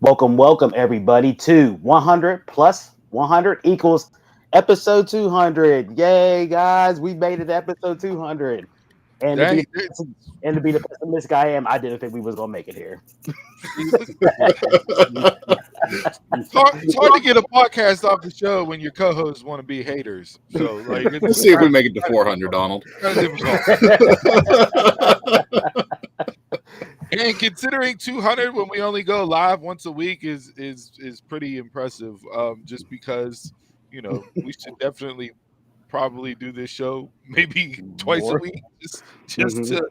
Welcome, everybody, to 100 plus 100 equals episode 200. Yay, guys, we made it to episode 200. And to Dang, be and to be the pessimistic I am, I didn't think we was gonna make it here. it's hard to get a podcast off the show when your co-hosts want to be haters. So, like, We'll see if we make it to 400, Donald. kind of difficult. And considering 200 when we only go live once a week is pretty impressive. Just because we should definitely probably do this show maybe twice a week, just to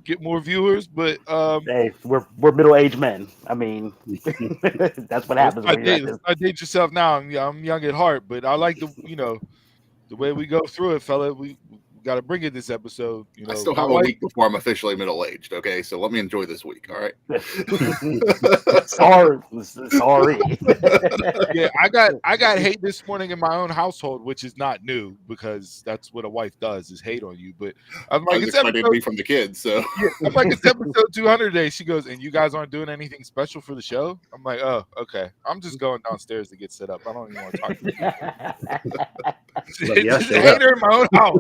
get more viewers. But Hey, we're middle-aged men. I mean, that's what happens when you're at this. I date yourself now. I'm young at heart, but I like the way we go through it, fella. We got to bring it this episode. I still have a week before I'm officially middle-aged. Okay, so let me enjoy this week. All right. Sorry. Yeah, I got hate this morning in my own household, which is not new because that's what a wife does is hate on you. But I'm like, it's expected to be from the kids. So I'm like, it's episode 200 today. She goes, and you guys aren't doing anything special for the show. I'm like, oh, okay. I'm just going downstairs to get set up. I don't even want to talk to you. Just a hater in my own house.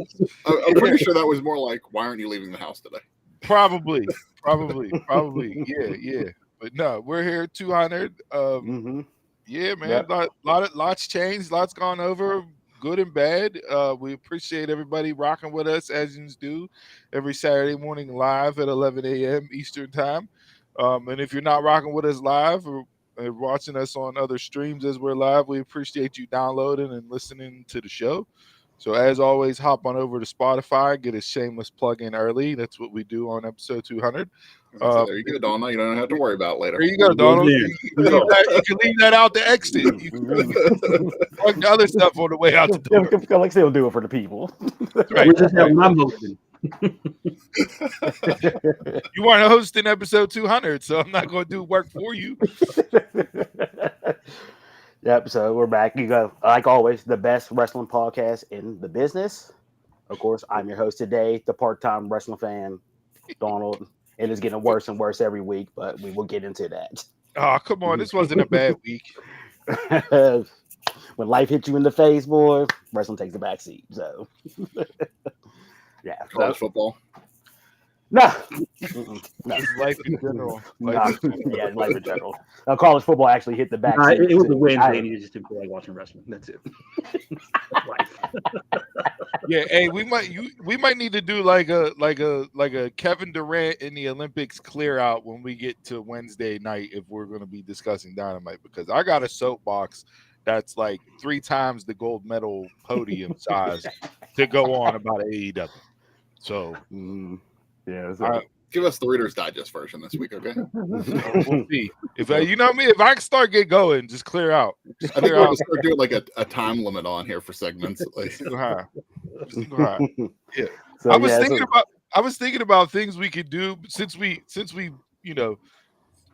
I'm pretty sure that was more like, why aren't you leaving the house today? Probably. Yeah. But no, we're here at 200. Yeah, man. Lots changed. Lots gone over, good and bad. We appreciate everybody rocking with us as you do every Saturday morning live at 11 a.m. Eastern time. And if you're not rocking with us live or watching us on other streams as we're live, we appreciate you downloading and listening to the show. So as always, hop on over to Spotify, get a shameless plug in early. That's what we do on episode 200. So there you go, Donald. You don't have to worry about it later. There you go, Donald. You can leave that out to exit. You can plug the other stuff on the way out the door. Like they'll do it for the people. Right. We just have my motion. You weren't hosting episode 200, so I'm not going to do work for you. Yep, so we're back. You go, like always, the best wrestling podcast in the business. Of course, I'm your host today, the part-time wrestling fan, Donald. And it's getting worse and worse every week, but we will get into that. Oh, come on. This wasn't a bad week. When life hits you in the face, boy, wrestling takes the back seat. So, yeah. College football. No. Life in general. Life in general. College football actually hit the back seat. It was a Wednesday, and you just didn't feel like watching wrestling. That's it. Yeah, hey, we might need to do like a Kevin Durant in the Olympics clear out when we get to Wednesday night if we're going to be discussing Dynamite, because I got a soapbox that's like 3 times the gold medal podium size to go on about AEW. So. Yeah, so. Give us the Reader's Digest version this week, okay? We'll see. If you know me, if I can start get going, just clear out. I think we're going to start doing like a time limit on here for segments. Just go high. Yeah. So, I was thinking about things we could do since we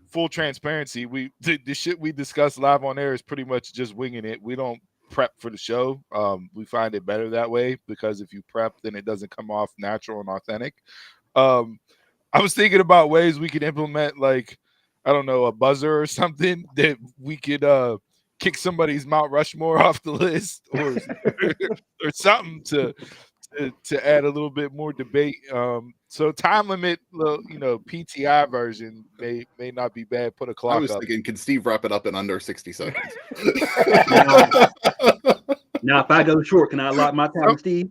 full transparency. The shit we discuss live on air is pretty much just winging it. We don't prep for the show. We find it better that way because if you prep, then it doesn't come off natural and authentic. I was thinking about ways we could implement, like, I don't know, a buzzer or something that we could kick somebody's Mount Rushmore off the list or something to add a little bit more debate. So time limit, PTI version may not be bad. Put a clock up. I was thinking, can Steve wrap it up in under 60 seconds? Now, if I go short, can I lock my time, Steve?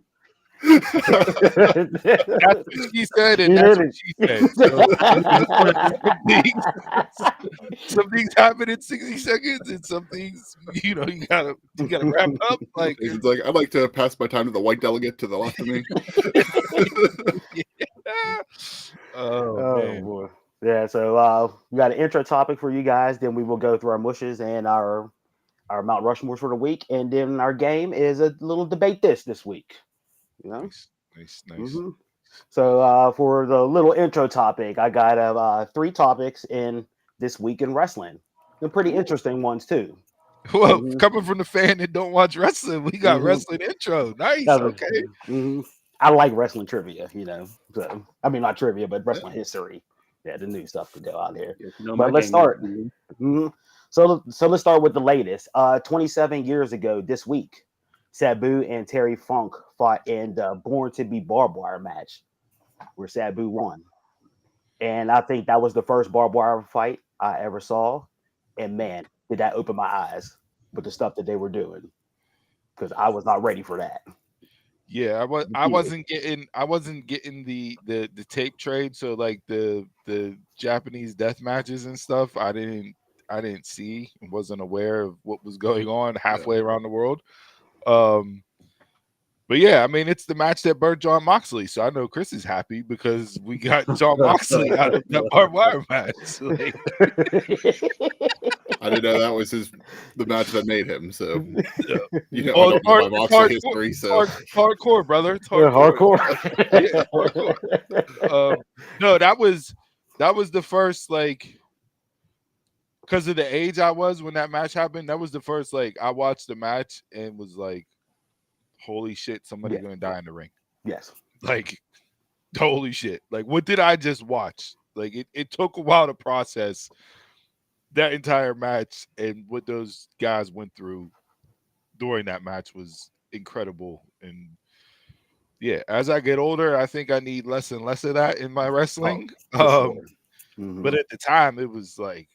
That's what she said, and that's what she said. So, some things happen in 60 seconds, and some things you gotta wrap up. Like it's like I'd like to pass my time to the white delegate to the left of me. Yeah. Oh boy. Yeah, so we got an intro topic for you guys. Then we will go through our mushes and our Mount Rushmores for the week, and then our game is a little debate this week. Nice. Mm-hmm. So for the little intro topic, I got 3 topics in this week in wrestling. They're pretty interesting ones too. Well, coming from the fan that don't watch wrestling, we got wrestling intro. Nice. Okay. I like wrestling trivia, So I mean, not trivia, but wrestling history. Yeah, the new stuff to go out here. Yes, you know But my let's game start. is- Mhm. So let's start with the latest. 27 years ago this week, Sabu and Terry Funk fought in the Born to Be barbed wire match, where Sabu won. And I think that was the first barbed wire fight I ever saw. And man, did that open my eyes with the stuff that they were doing, because I was not ready for that. Yeah, I wasn't getting the tape trade, so like the Japanese death matches and stuff, I didn't see and wasn't aware of what was going on halfway around the world. But yeah, I mean, it's the match that burned John Moxley, so I know Chris is happy because we got John Moxley out of that barbed wire match. Like, I didn't know that was the match that made him. So you know, well, I don't know my Moxley history. So hardcore, brother. It's Yeah, hardcore. hardcore. Yeah, hardcore. No, that was the first, like, because of the age I was when that match happened. That was the first, like, I watched the match and was like, holy shit, somebody's gonna die in the ring. Yes. Like, holy shit. Like, what did I just watch? Like, it took a while to process that entire match, and what those guys went through during that match was incredible. And yeah, as I get older, I think I need less and less of that in my wrestling. Sure. Mm-hmm. But at the time, it was like,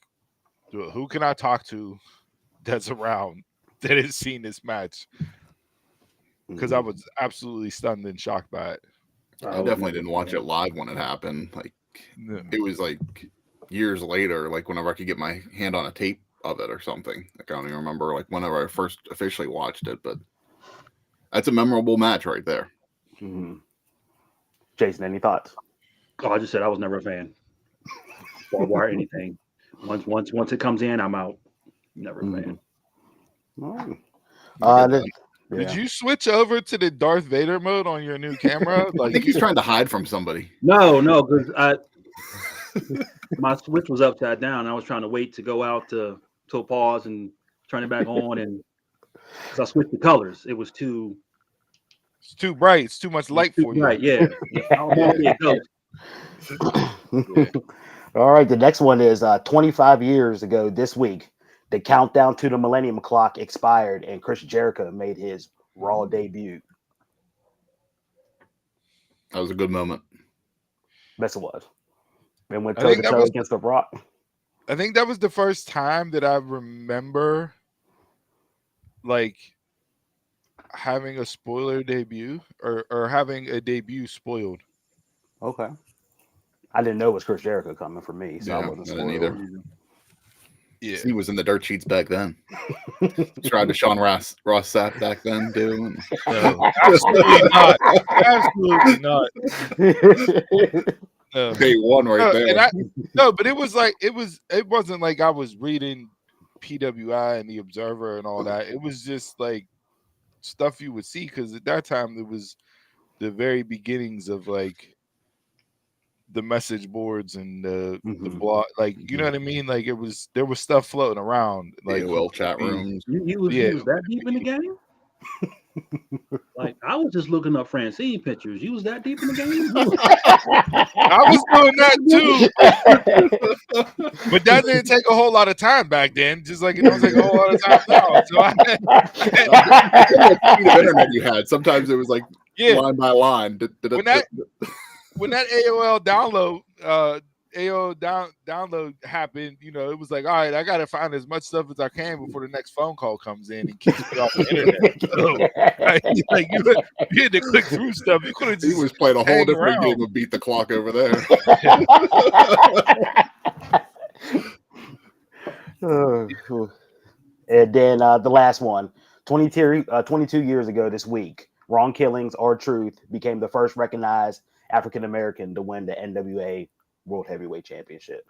who can I talk to that's around that has seen this match? Because I was absolutely stunned and shocked by it. I definitely didn't watch it live when it happened. Like it was like years later, like whenever I could get my hand on a tape of it or something. Like I don't even remember like whenever I first officially watched it, but that's a memorable match right there. Mm-hmm. Jason, any thoughts? Oh, I just said I was never a fan. Barbed wire, anything. Once it comes in, I'm out. Never a fan. Did you switch over to the Darth Vader mode on your new camera? Like, I think he's trying to hide from somebody. No, because my switch was upside down. I was trying to wait to go out to pause and turn it back on, and because I switched the colors, it was too. It's too bright. It's too much light for you. Right? Yeah. All right. The next one is 25 years ago this week. The countdown to the Millennium Clock expired, and Chris Jericho made his Raw debut. That was a good moment. Yes, it was. And went toe to toe against The Rock. I think that was the first time that I remember, like, having a spoiler debut or having a debut spoiled. Okay. I didn't know it was Chris Jericho coming for me, so I wasn't spoiled. Either. Yeah, he was in the dirt sheets back then. Tried to Sean Ross Sapp back then, too. No, absolutely not. Absolutely not. Day one right there. But it was like it wasn't like I was reading PWI and the Observer and all that. It was just like stuff you would see, because at that time it was the very beginnings of like the message boards and the blog, like, you know what I mean? Like there was stuff floating around, like AOL chat rooms. You was that deep in the game? Like, I was just looking up Francine pictures. You was that deep in the game? I was doing that too, but that didn't take a whole lot of time back then. Just like it don't take a whole lot of time now. So the internet you had. Sometimes it was like line by line. When that AOL download happened, you know, it was like, all right, I gotta find as much stuff as I can before the next phone call comes in and kicks me off the internet. So, like you had to click through stuff. You could have just. He was playing a whole different game of beat the clock over there. And then the last one, 22 years ago this week, Wrong Killings or Truth became the first recognized African American to win the NWA World Heavyweight Championship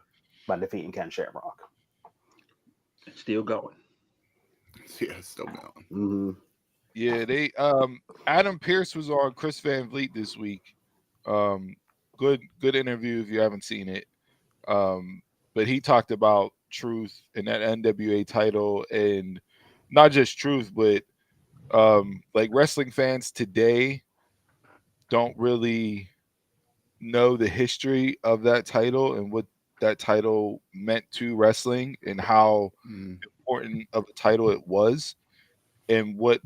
by defeating Ken Shamrock. Still going. Yeah, still going. Mm-hmm. Yeah, they Adam Pearce was on Chris Van Vliet this week. Good interview if you haven't seen it. But he talked about Truth and that NWA title, and not just Truth, but like wrestling fans today don't really know the history of that title and what that title meant to wrestling and how important of a title it was, and what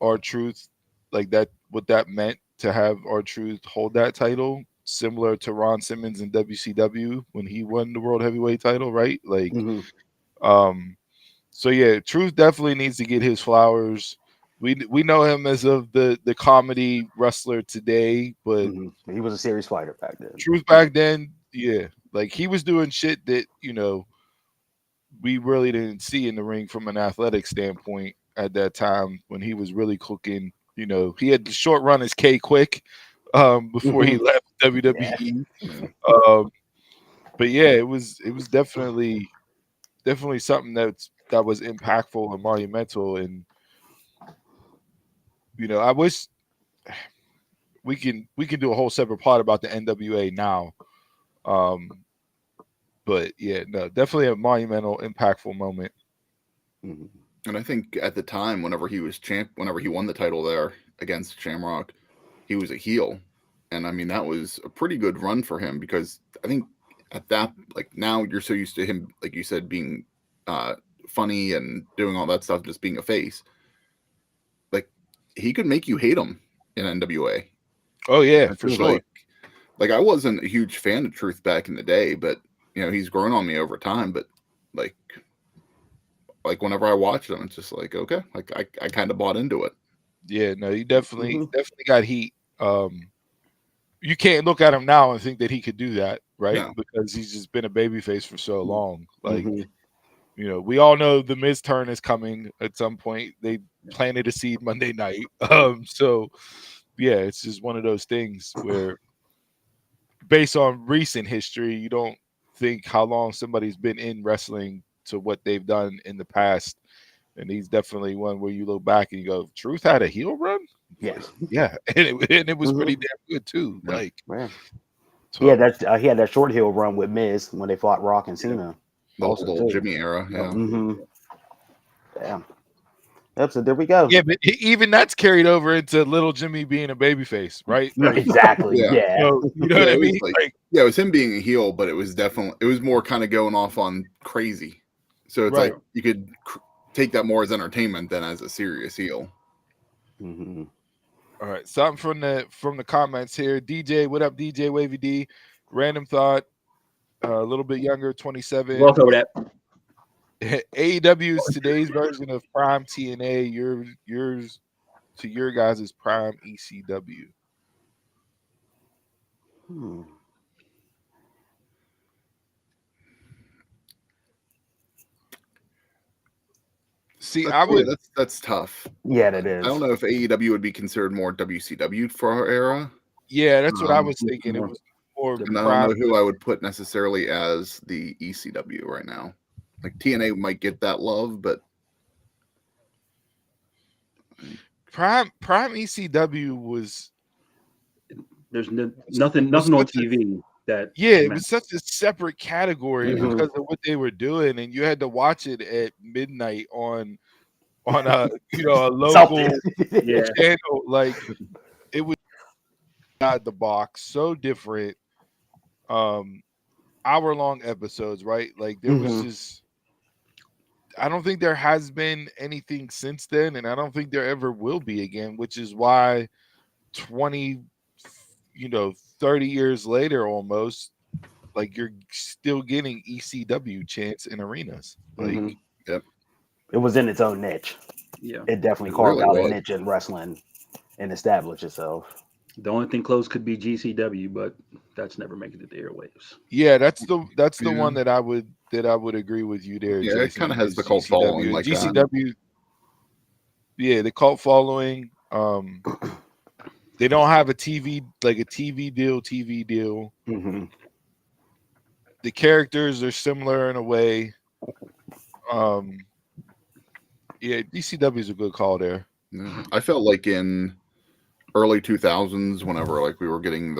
R-Truth, like that, what that meant to have R-Truth hold that title, similar to Ron Simmons in WCW when he won the World Heavyweight title, right? Like, so yeah, Truth definitely needs to get his flowers. We know him as of the comedy wrestler today, but he was a serious fighter back then. Truth back then, yeah, like he was doing shit that, you know, we really didn't see in the ring from an athletic standpoint at that time when he was really cooking. You know, he had the short run as K Quick before he left WWE. Yeah. But yeah, it was definitely something that was impactful and monumental. And you know, I wish we can do a whole separate plot about the NWA now. But yeah, no, definitely a monumental, impactful moment. And I think at the time, whenever he won the title there against Shamrock, he was a heel. And I mean, that was a pretty good run for him, because I think at that, like, now you're so used to him, like you said, being funny and doing all that stuff, just being a face. Like, he could make you hate him in NWA. Oh yeah, for sure. Like I wasn't a huge fan of Truth back in the day, but you know, he's grown on me over time. But like whenever I watched him, it's just like, okay, like I kind of bought into it. Yeah, no, he definitely got heat. You can't look at him now and think that he could do that, right? No. Because he's just been a babyface for so long. Like, you know, we all know the Miz turn is coming at some point. They planted a seed Monday night. So yeah, it's just one of those things where, based on recent history, you don't think how long somebody's been in wrestling to what they've done in the past. And he's definitely one where you look back and you go, Truth had a heel run? Yes. Yeah. And it was pretty damn good too. Yeah. Like, so, he had that short heel run with Miz when they fought Rock and Cena. The old Jimmy era. Yeah. Damn. Yep, so there we go. Yeah, but even that's carried over into little Jimmy being a babyface, right? Like, exactly. Yeah. So, you know what I mean? It was him being a heel, but it was more kind of going off on crazy. So it's like you could take that more as entertainment than as a serious heel. All right, something from the comments here. DJ, what up, DJ Wavy D? Random thought, a little bit younger, 27. Welcome over that. AEW is today's version of Prime TNA. Yours to your guys' Prime ECW. See, that's tough. Yeah, that is. I don't know if AEW would be considered more WCW for our era. Yeah, that's what I was thinking. It was more. And I don't know who I would put necessarily as the ECW right now. Like TNA might get that love, but Prime ECW was. There's nothing on TV that. Yeah, it was such a separate category because of what they were doing, and you had to watch it at midnight on a a local channel. Like, it was out the box, so different. Hour-long episodes, right? Like, there was just. I don't think there has been anything since then, and I don't think there ever will be again, which is why 20, 30 years later almost, like, you're still getting ECW chants in arenas. Like, it was in its own niche. Yeah. It definitely carved out a niche in wrestling and established itself. The only thing close could be GCW, but that's never making it to the airwaves. Yeah, that's the one that I would agree with you there. Yeah, Jason, it kind of has the cult following, like GCW. That. Yeah, the cult following. They don't have a TV deal. The characters are similar in a way. Yeah, DCW is a good call there. Yeah. I felt like in early 2000s, whenever like we were getting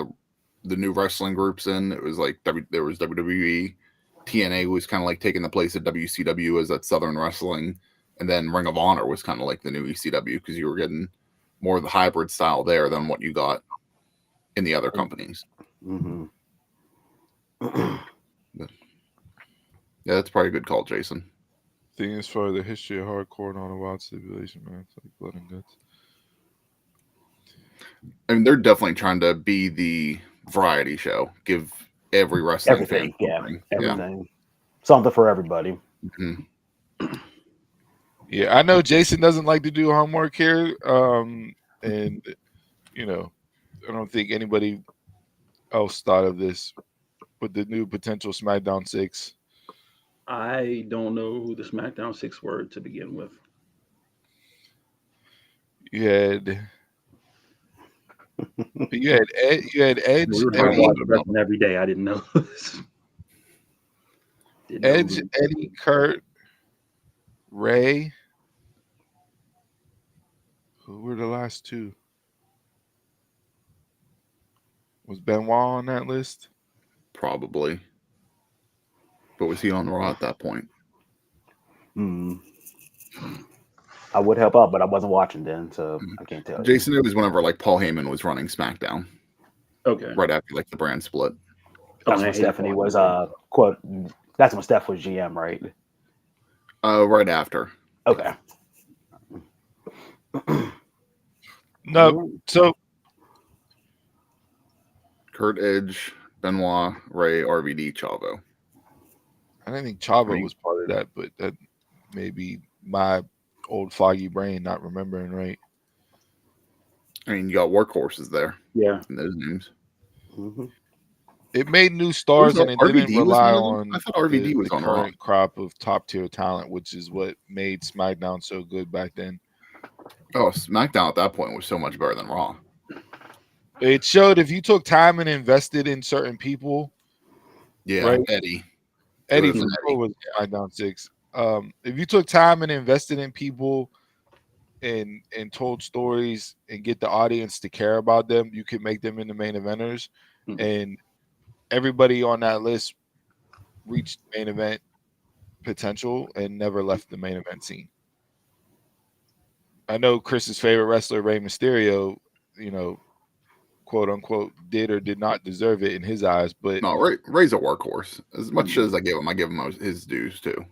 the new wrestling groups in, it was like there was WWE, TNA was kind of like taking the place of WCW as that Southern wrestling, and then Ring of Honor was kind of like the new ECW because you were getting more of the hybrid style there than what you got in the other companies. Mm-hmm. Yeah, that's probably a good call, Jason. Thing is, for the history of hardcore and all the wild stipulation, man, it's like blood and guts. I mean, they're definitely trying to be the variety show. Give every wrestling Everything, fan everything, Yeah. something for everybody. Mm-hmm. Yeah, I know Jason doesn't like to do homework here, and you know, I don't think anybody else thought of this, but the new potential SmackDown 6. I don't know who the SmackDown 6 were to begin with. You had Edge, We were I just don't watching know. wrestling every day. I didn't know. Edge, Eddie, Kurt, Ray. Who were the last two? Was Benoit on that list? Probably. But was he on Raw at that point? I would help out, but I wasn't watching then, so I can't tell you. Jason, it was whenever like Paul Heyman was running SmackDown. Okay. Right after like the brand split. That's when Stephanie was quote. That's when Steph was GM, right? Right after. Okay. No, so Kurt, Edge, Benoit, Ray, RVD, Chavo. I didn't think Chavo was part of that, but that may be my old foggy brain not remembering right. I mean, you got workhorses there. Yeah. In those names. Mm-hmm. It made new stars and it RVD didn't rely on I thought RVD was the on Raw. current crop of top tier talent, which is what made SmackDown so good back then. Oh, SmackDown at that point was so much better than Raw. It showed if you took time and invested in certain people. Yeah, right? Eddie for sure was SmackDown 6. If you took time and invested in people and told stories and get the audience to care about them, you could make them into main eventers. Mm-hmm. And everybody on that list reached main event potential and never left the main event scene. I know Chris's favorite wrestler, Rey Mysterio, quote unquote, did or did not deserve it in his eyes. But no, Ray's a workhorse. As much as I give him his dues too.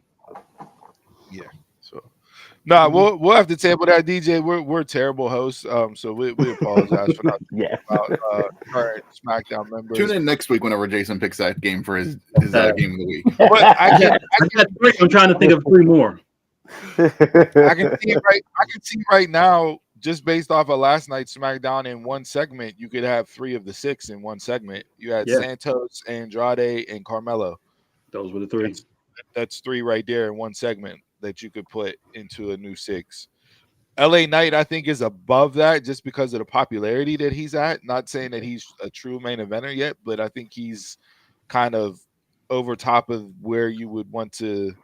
Yeah. So we'll have to table that, DJ. We're terrible hosts. So we apologize for not about current SmackDown members. Tune in next week whenever Jason picks that game for his game of the week. But I'm trying to think of 3 more. I can see right now, just based off of last night's SmackDown in one segment, you could have 3 of the 6 in one segment. You had Santos, Andrade, and Carmelo. Those were the 3. That's 3 right there in one segment that you could put into a new 6. LA Knight, I think, is above that just because of the popularity that he's at. Not saying that he's a true main eventer yet, but I think he's kind of over top of where you would want to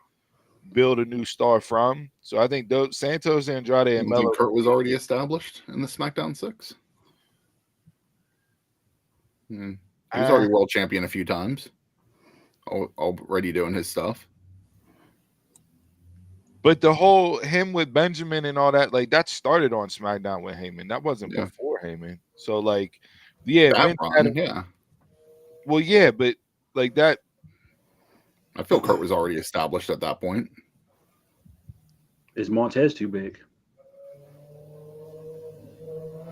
build a new star from. So I think those Santos, Andrade, and Melo. Kurt was already established in the SmackDown 6. He was already world champion a few times. Already doing his stuff. But the whole him with Benjamin and all that, like that started on SmackDown with Heyman. That wasn't before Heyman. So like, well, yeah, but like that. I feel Kurt was already established at that point. Is Montez too big?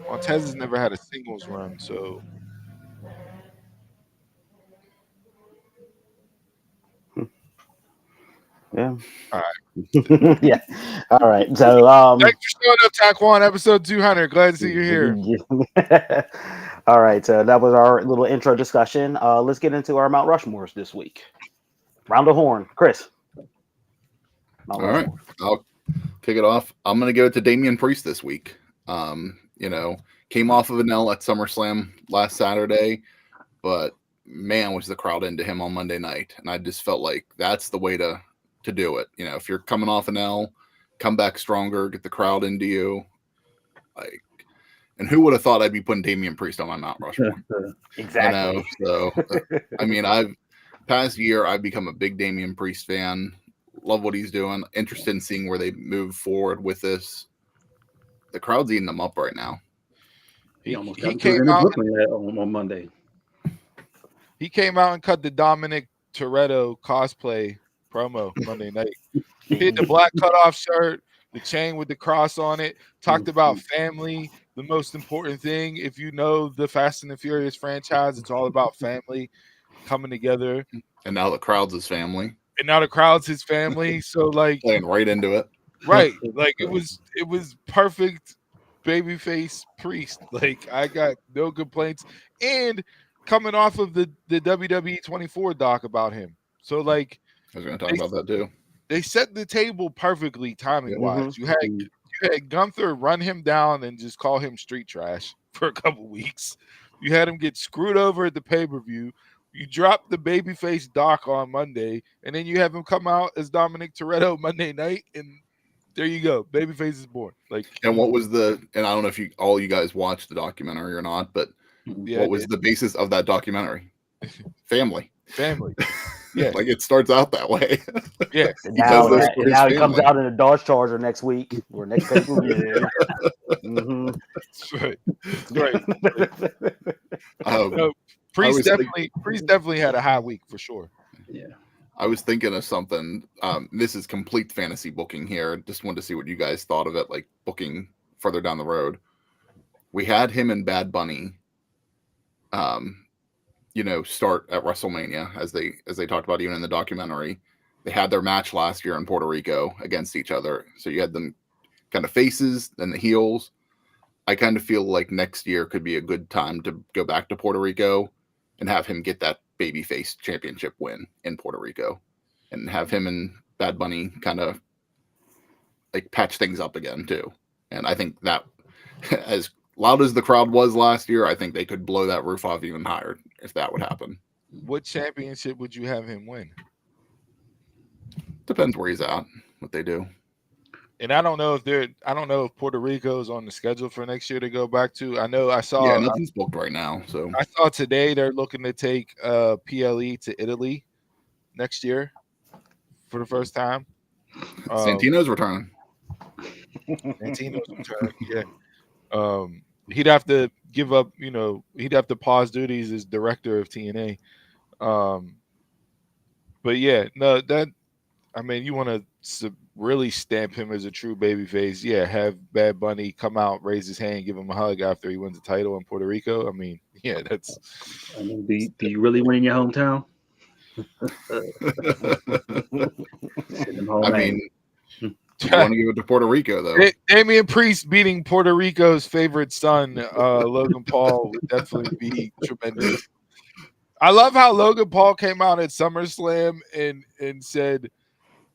Montez has never had a singles run, so. Yeah. All right. Yeah. All right. So thanks for showing up, Taquan, episode 200. Glad to see you here. All right. So that was our little intro discussion. Let's get into our Mount Rushmores this week. Round the horn. Chris. All right. I'll kick it off. I'm gonna give it to Damian Priest this week. Came off of an L at SummerSlam last Saturday, but man, was the crowd into him on Monday night. And I just felt like that's the way to do it. If you're coming off an L, come back stronger, get the crowd into you. And who would have thought I'd be putting Damian Priest on my Mount Rushmore? Exactly. So I mean, past year I've become a big Damian Priest fan. Love what he's doing. Interested in seeing where they move forward with this. The crowd's eating them up right now. He almost got came out on Monday. He came out and cut the Dominic Toretto cosplay promo Monday night. He had the black cutoff shirt, the chain with the cross on it, talked about family, the most important thing. If you know the Fast and the Furious franchise, it's all about family coming together. And now the crowd's his family. And now the crowd's his family. So like playing right into it. Right. Like it was perfect babyface Priest. Like I got no complaints. And coming off of the WWE 24 doc about him. So like I was gonna talk about that too. They set the table perfectly timing wise. You had Gunther run him down and just call him street trash for a couple weeks. You had him get screwed over at the pay-per-view. You dropped the babyface doc on Monday, and then you have him come out as Dominic Toretto Monday night, and there you go. Babyface is born. Like, and what was and I don't know if you guys watched the documentary or not, but what was the basis of that documentary? Family. Yeah, like it starts out that way. Yeah. Now he comes out in a Dodge Charger next week or next pay-per-view. Right. Priest definitely had a high week for sure. Yeah. I was thinking of something. This is complete fantasy booking here. Just wanted to see what you guys thought of it, like booking further down the road. We had him and Bad Bunny start at WrestleMania as they talked about even in the documentary. They had their match last year in Puerto Rico against each other. So you had them kind of faces, then the heels. I kind of feel like next year could be a good time to go back to Puerto Rico and have him get that babyface championship win in Puerto Rico and have him and Bad Bunny kind of like patch things up again too. And I think that as loud as the crowd was last year, I think they could blow that roof off even higher if that would happen. What championship would you have him win? Depends where he's at, what they do. And I don't know if Puerto Rico's on the schedule for next year to go back to. I saw nothing's booked right now. So I saw today they're looking to take PLE to Italy next year for the first time. Santino's returning. Yeah. He'd have to give up, he'd have to pause duties as director of TNA. But yeah, no, you want to really stamp him as a true babyface. Yeah, have Bad Bunny come out, raise his hand, give him a hug after he wins the title in Puerto Rico. I mean, yeah, that's. Do you really win in your hometown? I mean, you want to give it to Puerto Rico, though. Damian Priest beating Puerto Rico's favorite son, Logan Paul, would definitely be tremendous. I love how Logan Paul came out at SummerSlam and said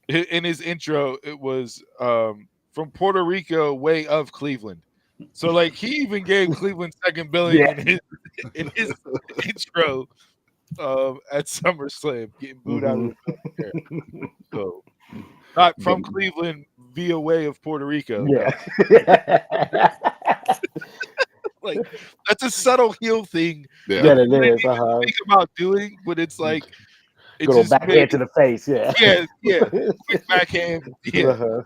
in his intro, it was from Puerto Rico, way of Cleveland. So, like, he even gave Cleveland second billing in his intro at SummerSlam, getting booed out of the building. So, not from Cleveland via way of Puerto Rico. Yeah. Like, that's a subtle heel thing. Yeah, it is. Think about doing, but it's like go backhand to the face. Yeah. Quick backhand. Yeah.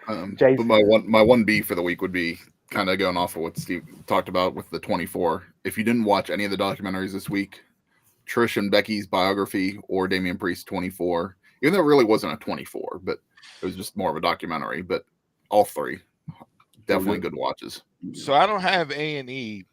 But my one B for the week would be kind of going off of what Steve talked about with the 24. If you didn't watch any of the documentaries this week, Trish and Becky's biography or Damian Priest 24, even though it really wasn't a 24, but it was just more of a documentary. But all three, definitely good watches. So I don't have A&E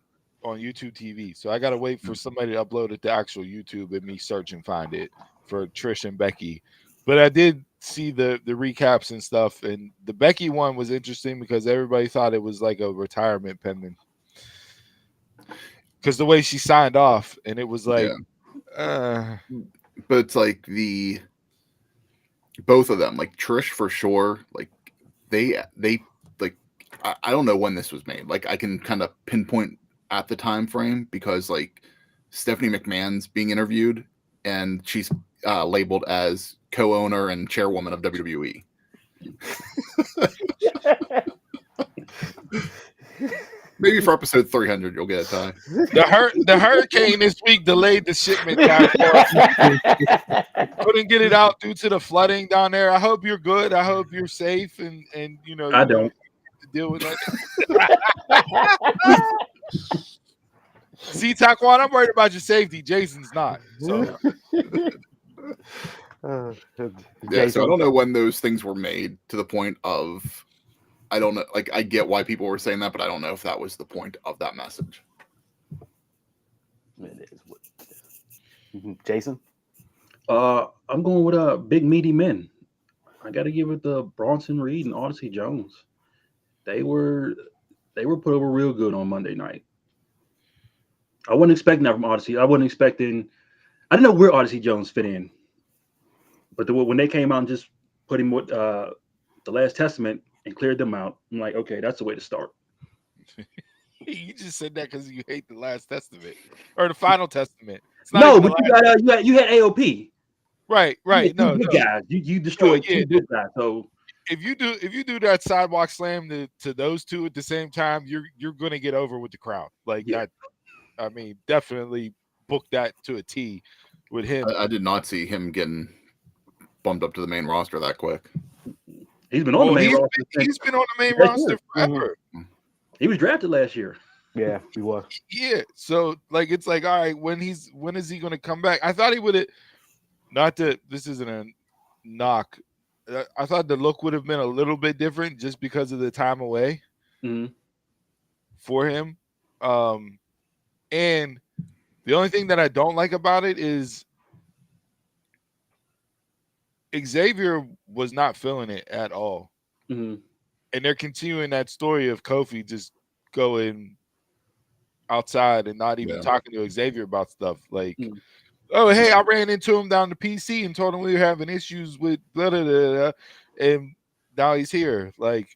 on YouTube TV, so I gotta wait for somebody to upload it to actual YouTube and me search and find it for Trish and Becky. But I did see the recaps and stuff, and the Becky one was interesting because everybody thought it was like a retirement pendant because the way she signed off, and it was like, but it's like both of them, like Trish for sure, like they like I don't know when this was made. Like I can kind of pinpoint at the time frame because like Stephanie McMahon's being interviewed and she's labeled as co-owner and chairwoman of WWE. Maybe for episode 300 you'll get it, Ty. The hurricane this week delayed the shipment. Couldn't get it out due to the flooding down there. I hope you're good. I hope you're safe and I don't to deal with that. See, Taquan, I'm worried about your safety. Jason's not. So Yeah, so I don't know when those things were made to the point of, I don't know. Like, I get why people were saying that, but I don't know if that was the point of that message. It is what it is. Jason? I'm going with big meaty men. I got to give it to Bronson Reed and Odyssey Jones. They were put over real good on Monday night. I wasn't expecting that from Odyssey. I didn't know where Odyssey Jones fit in. But when they came out and just put him with the Last Testament and cleared them out, I'm like, okay, that's the way to start. You just said that because you hate the Last Testament or the Final Testament. No, but you had AOP. Right. No, guys. You destroyed two good guys. So if you do that sidewalk slam to those two at the same time, you're going to get over with the crowd. Like that. I mean, definitely book that to a T with him. I did not see him getting bumped up to the main roster that quick. He's been on the main roster. He's been on the main roster forever. Mm-hmm. He was drafted last year. Yeah, he was. Yeah. So like it's like, all right, when is he gonna come back? I thought he would have, not that this isn't a knock. I thought the look would have been a little bit different just because of the time away for him. And the only thing that I don't like about it is Xavier was not feeling it at all. Mm-hmm. And they're continuing that story of Kofi just going outside and not even talking to Xavier about stuff. Like, oh, hey, I ran into him down the PC and told him we were having issues with blah, blah, blah, blah, and now he's here. Like,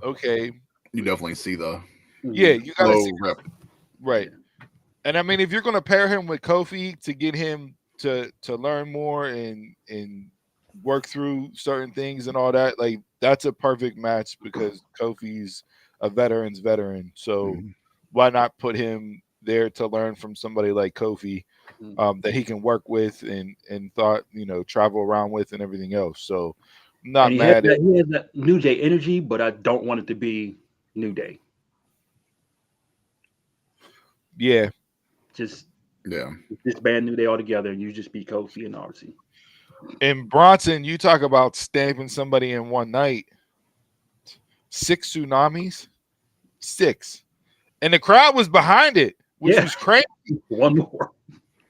okay. You definitely see the you got to see rep. Right. And I mean, if you're going to pair him with Kofi to get him to learn more and work through certain things and all that, like that's a perfect match because Kofi's a veteran's veteran. So why not put him there to learn from somebody like Kofi that he can work with and travel around with and everything else. So I'm not mad at he has that New Day energy, but I don't want it to be New Day. Yeah. Just disband New Day altogether and you just be Kofi and RC. And Bronson, you talk about stamping somebody in one night. 6 tsunamis. 6. And the crowd was behind it, which was crazy. One more.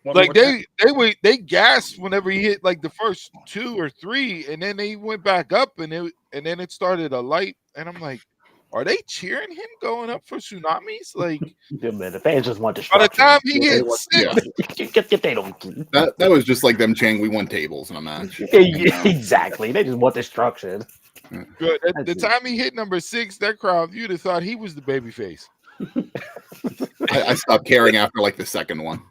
Like they gasped whenever he hit like the first 2 or 3, and then they went back up and then it started a light, and I'm like, are they cheering him going up for tsunamis? Like the fans just want destruction. By the time he hit 6, they don't. That was just like them chanting, "We won tables in a match." Exactly. They just want destruction. Good. At the time he hit number 6, that crowd, you'd have thought he was the babyface. I stopped caring after like the second one.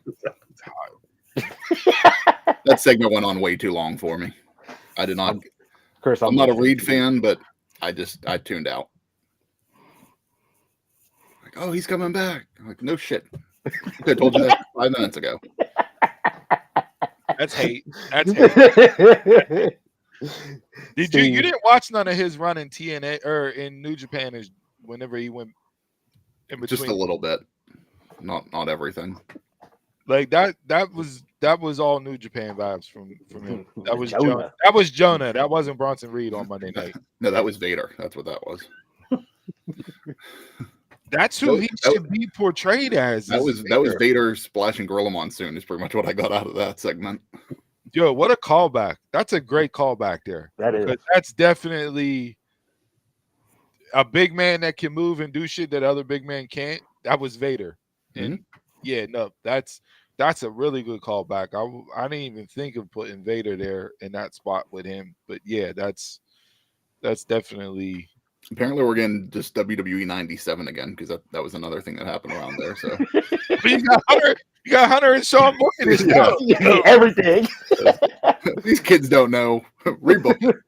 That segment went on way too long for me. I did not. I'm not a Reed fan, but I tuned out. Like, oh, he's coming back. I'm like, no shit. I told you that 5 minutes ago. That's hate. That's hate. You didn't watch none of his run in TNA or in New Japan whenever he went in between? Just a little bit. Not everything. Like that was all New Japan vibes from him. That was Jonah. That was Jonah. That wasn't Bronson Reed on Monday night. No, that was Vader. That's what that was. That's who he should be portrayed as. That was Vader splashing Gorilla Monsoon is pretty much what I got out of that segment. Yo, what a callback. That's a great callback there. That is. That's definitely a big man that can move and do shit that other big men can't. That was Vader. And that's a really good callback. I didn't even think of putting Vader there in that spot with him. But yeah, that's definitely. Apparently, we're getting just WWE 97 again because that was another thing that happened around there. So you got Hunter and Sean booking this stuff. Everything. These kids don't know. Rebook.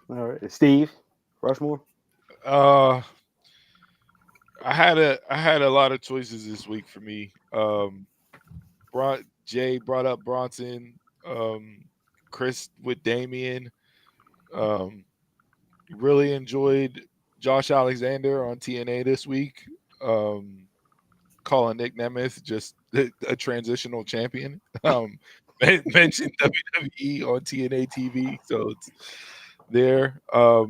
All right, Steve Rushmore. I had a lot of choices this week for me. Jay brought up Bronson. Chris with Damian. Really enjoyed Josh Alexander on TNA this week. calling Nick Nemeth just a transitional champion. Mentioned WWE on TNA TV, so it's there. But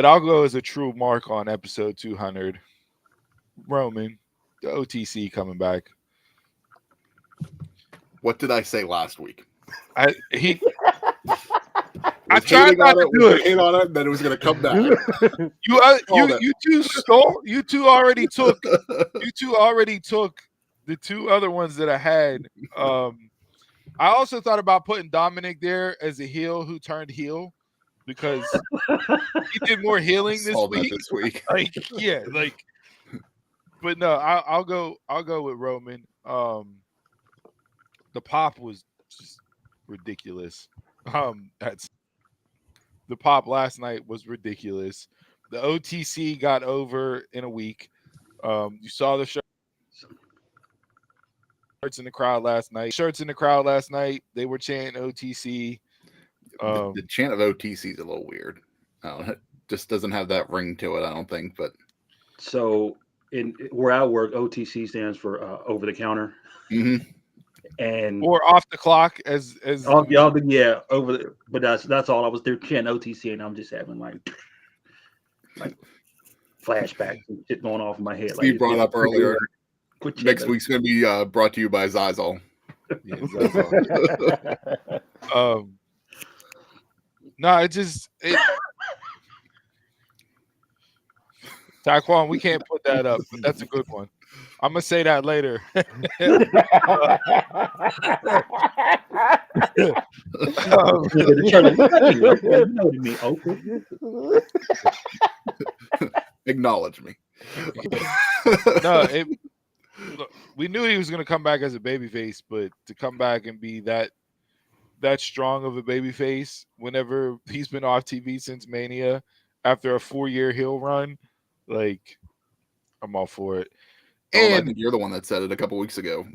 I'll go as a true mark on episode 200. Roman, the OTC coming back. What did I say last week? I tried not to do it. Hate on it, then it was going to come back. You two already took the two other ones that I had. I also thought about putting Dominic there as a heel who turned heel because he did more healing this week. But no, I'll go with Roman. The pop was just ridiculous. That's the pop last night was ridiculous. The OTC got over in a week. You saw the shirts in the crowd last night. They were chanting OTC. The chant of OTC is a little weird. It just doesn't have that ring to it, I don't think. But so where I work, OTC stands for over the counter. Mm-hmm. And or off the clock as but that's all I was there chanting OTC, and I'm just having like flashbacks and shit going off in my head. Steve brought up earlier. Next week's going to be brought to you by Zizal. Yeah, Zizal. No, Taquan, we can't put that up, but that's a good one. I'm gonna say that later. Acknowledge me. No, we knew he was gonna come back as a babyface, but to come back and be that strong of a babyface whenever he's been off TV since Mania after a 4-year heel run, like I'm all for it. And I think you're the one that said it a couple weeks ago.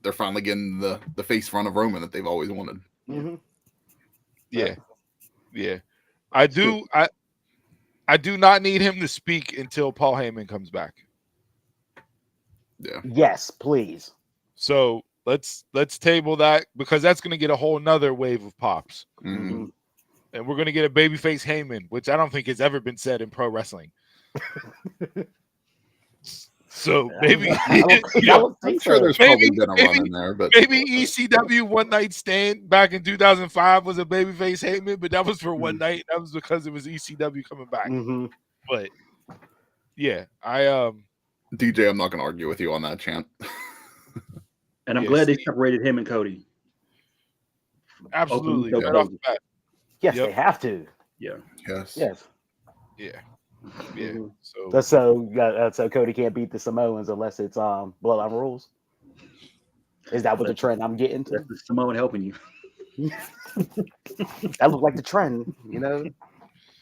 They're finally getting the face front of Roman that they've always wanted. Mm-hmm. Yeah. I do not need him to speak until Paul Heyman comes back. Yeah. Yes, please. So let's table that because that's going to get a whole nother wave of pops. Mm-hmm. And we're going to get a babyface Heyman, which I don't think has ever been said in pro wrestling. So maybe I'm sure there's probably been a run in there, but maybe ECW One Night Stand back in 2005 was a babyface Heyman, but that was for one night. That was because it was ECW coming back. Mm-hmm. But yeah, I DJ, I'm not going to argue with you on that chant. And I'm glad they separated him and Cody. Absolutely, right off the bat. Yes, they have to. Yeah. Yes. Yeah. Mm-hmm. So so Cody can't beat the Samoans unless it's Bloodline Rules. Is that what the trend I'm getting to? That's the Samoan helping you. That looked like the trend, you know.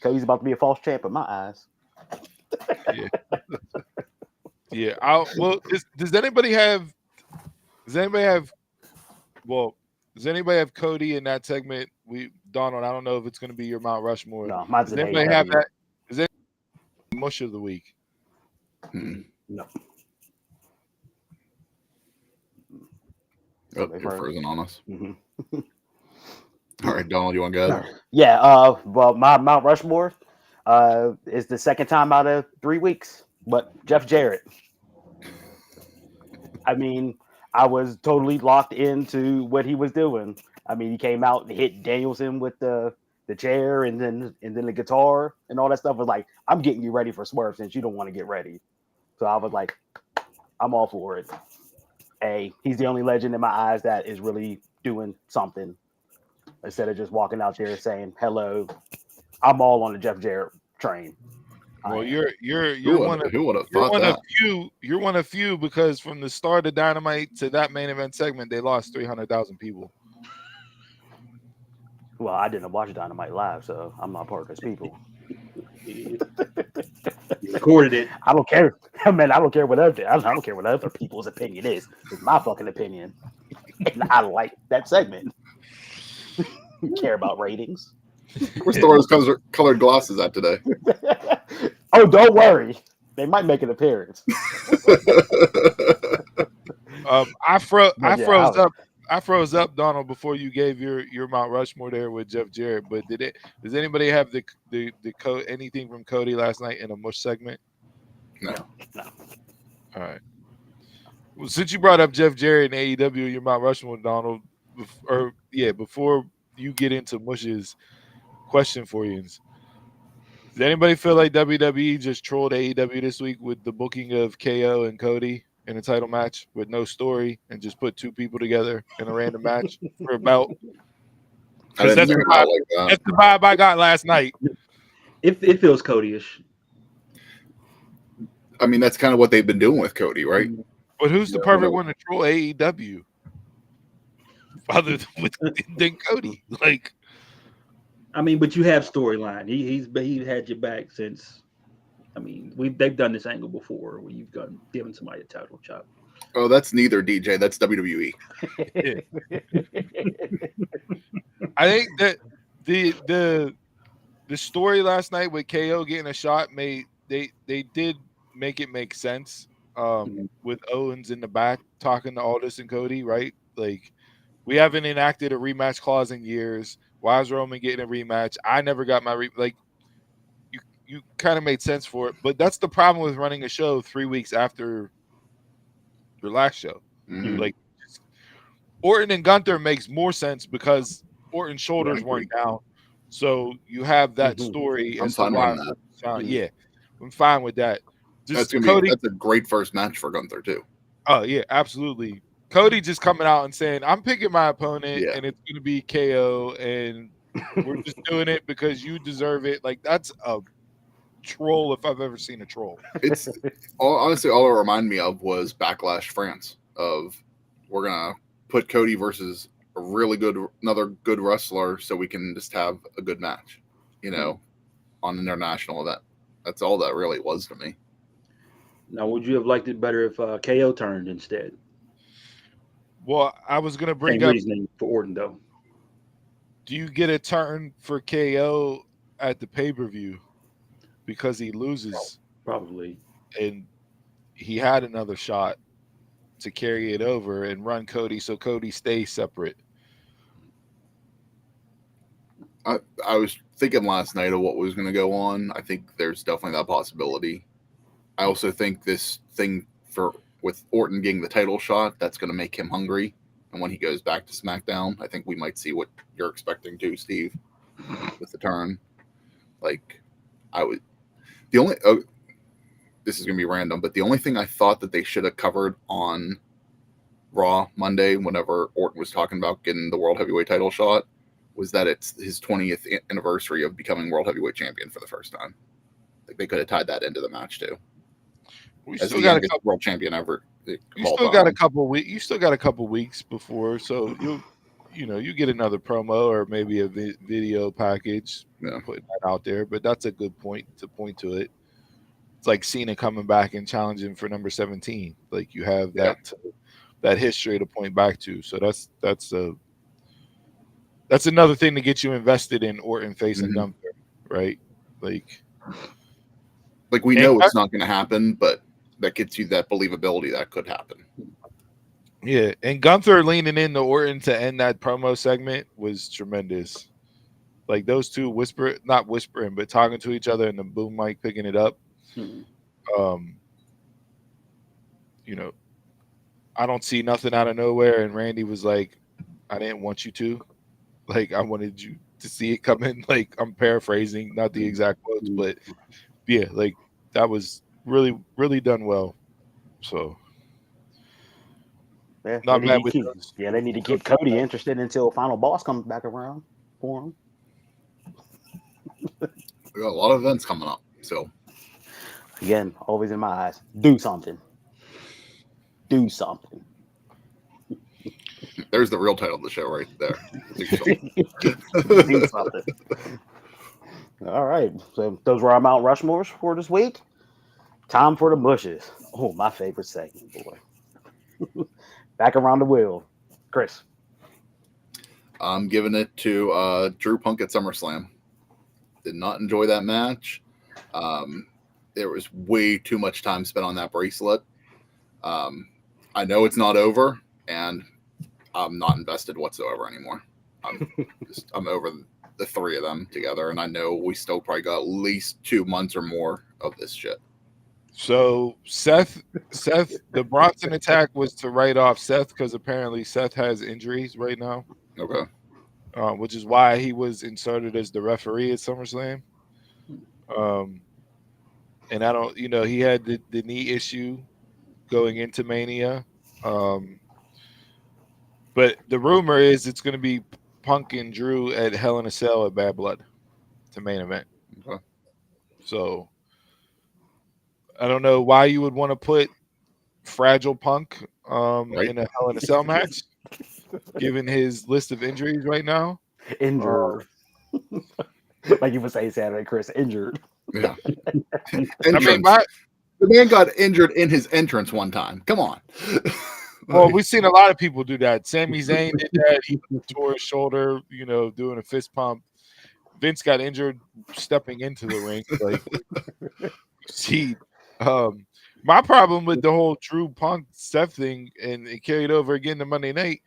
Cody's about to be a false champ in my eyes. Yeah. Does anybody have Cody in that segment? Donald, I don't know if it's going to be your Mount Rushmore. No, mine's does anybody have that? Is it mush of the week? No. Oh, you're frozen on us. Mm-hmm. All right, Donald, you want to go? Yeah. Well, my Mount Rushmore is the second time out of 3 weeks, but Jeff Jarrett. I mean, I was totally locked into what he was doing. I mean, he came out and hit Danielson with the chair and then the guitar and all that stuff. Was like, I'm getting you ready for Swerve since you don't want to get ready. So I was like, I'm all for it. He's the only legend in my eyes that is really doing something instead of just walking out there saying hello. I'm all on the Jeff Jarrett train. Well, you're one of few because from the start of Dynamite to that main event segment, they lost 300,000 people. Well, I didn't watch Dynamite live, so I'm not part of those people. You recorded it. I don't care. Man, I don't care what other people's opinion is. It's my fucking opinion. And I like that segment. Care about ratings. Where's Thor's colored glasses at today? Oh, don't worry. They might make an appearance. I froze Yeah, up. I froze up, Donald, before you gave your Mount Rushmore there with Jeff Jarrett. But does anybody have the anything from Cody last night in a mush segment? No. All right. Well, since you brought up Jeff Jarrett and AEW, your Mount Rushmore, Donald, before you get into mushes, question for you: does anybody feel like WWE just trolled AEW this week with the booking of KO and Cody in a title match with no story and just put two people together in a random match for a belt? I didn't think about it like that. That's the vibe I got last night. It feels Cody-ish. I mean, that's kind of what they've been doing with Cody, right? But who's the perfect one to troll AEW other than Cody? Like, I mean, but you have storyline. He had your back since. I mean, they've done this angle before where you've given somebody a title chop. Oh, that's neither DJ. That's WWE. I think that the story last night with KO getting a shot they did make it make sense. With Owens in the back talking to Aldis and Cody, right? Like, we haven't enacted a rematch clause in years. Why is Roman getting a rematch? I never got my you kind of made sense for it, but that's the problem with running a show 3 weeks after your last show. Mm-hmm. Like, Orton and Gunther makes more sense because Orton's shoulders weren't down, so you have that story. I'm fine with that. Yeah, I'm fine with that. That's a great first match for Gunther too. Oh yeah, absolutely. Cody just coming out and saying, "I'm picking my opponent, and it's going to be KO, and we're just doing it because you deserve it." Like, that's a troll if I've ever seen a troll. It's honestly all it reminded me of was Backlash France. Of we're gonna put Cody versus another good wrestler, so we can just have a good match, on an international event. That's all that really was to me. Now, would you have liked it better if KO turned instead? Well, I was going to bring Same up reasoning for Orton, though. Do you get a turn for KO at the pay-per-view because he loses? Probably. And he had another shot to carry it over and run Cody, so Cody stays separate. I was thinking last night of what was going to go on. I think there's definitely that possibility. I also think this thing with Orton getting the title shot, that's going to make him hungry. And when he goes back to SmackDown, I think we might see what you're expecting too, Steve, with the turn. Like, this is going to be random, but the only thing I thought that they should have covered on Raw Monday, whenever Orton was talking about getting the World Heavyweight title shot, was that it's his 20th anniversary of becoming World Heavyweight Champion for the first time. Like, they could have tied that into the match too. We As still the got youngest world champion ever. You still got a couple weeks. You still got a couple weeks before, so you get another promo or maybe a video package, putting that out there. But that's a good point to it. It's like Cena coming back and challenging for number 17. Like, you have that history to point back to. So that's another thing to get you invested in Orton facing Gunther, right? Like we know it's not going to happen, but that gets you that believability that could happen. Yeah, and Gunther leaning into Orton to end that promo segment was tremendous. Like, those two not whispering, but talking to each other and the boom mic picking it up. I don't see nothing out of nowhere. And Randy was like, I didn't want you to. Like, I wanted you to see it coming. Like, I'm paraphrasing, not the exact quotes, but yeah, like, that was really, really done well. So, yeah, not mad with they need to keep Cody interested until Final Boss comes back around for him. We got a lot of events coming up. So, again, always in my eyes, do something. Do something. There's the real title of the show right there. Do something. All right. So those were our Mount Rushmores for this week. Time for the mushes. Oh, my favorite segment, boy. Back around the wheel. Chris. I'm giving it to Drew Punk at SummerSlam. Did not enjoy that match. there was way too much time spent on that bracelet. I know it's not over, and I'm not invested whatsoever anymore. I'm over the three of them together, and I know we still probably got at least 2 months or more of this shit. So Seth, the Bronson attack was to write off Seth because apparently Seth has injuries right now. Okay. Which is why he was inserted as the referee at SummerSlam. And I don't, he had the knee issue going into Mania. But the rumor is it's going to be Punk and Drew at Hell in a Cell at Bad Blood to main event. Okay. So I don't know why you would want to put Fragile Punk in a Hell in a Cell match, given his list of injuries right now. Injured. Like you would say Saturday, Chris, injured. Yeah. The man got injured in his entrance one time. Come on. Well, we've seen a lot of people do that. Sami Zayn did that. He tore his shoulder, doing a fist pump. Vince got injured stepping into the ring. My problem with the whole Drew Punk Seth thing, and it carried over again to Monday night,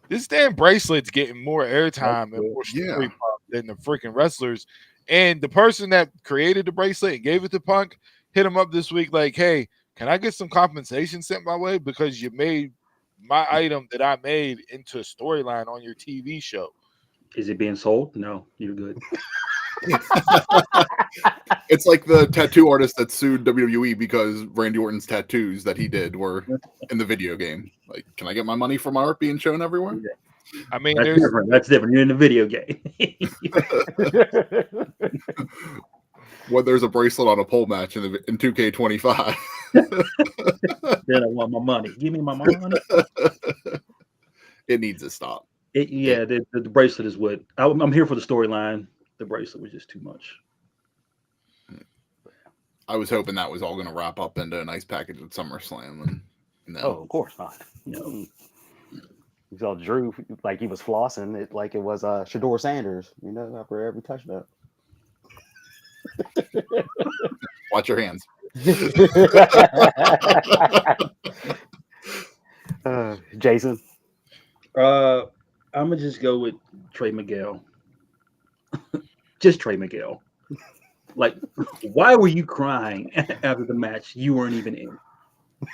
this damn bracelet's getting more airtime and more story pump than the freaking wrestlers. And the person that created the bracelet and gave it to Punk hit him up this week like, hey, can I get some compensation sent my way because you made my item that I made into a storyline on your TV show? Is it being sold? No, you're good. It's like the tattoo artist that sued WWE because Randy Orton's tattoos that he did were in the video game. Like, can I get my money for my art being shown everywhere? I mean, that's different. You're in the video game. Well, there's a bracelet on a pole match in 2K25. Then I want my money. Give me my money. It needs to stop. The bracelet is what I'm here for. The storyline. The bracelet was just too much. I was hoping that was all going to wrap up into a nice package at SummerSlam. And no. Oh, of course not. No. You saw Drew like he was flossing it like it was Shador Sanders, after every touchdown. Watch your hands. Jason? I'm going to just go with Trey Miguel. Just Trey Miguel. Like, why were you crying after the match? You weren't even in. What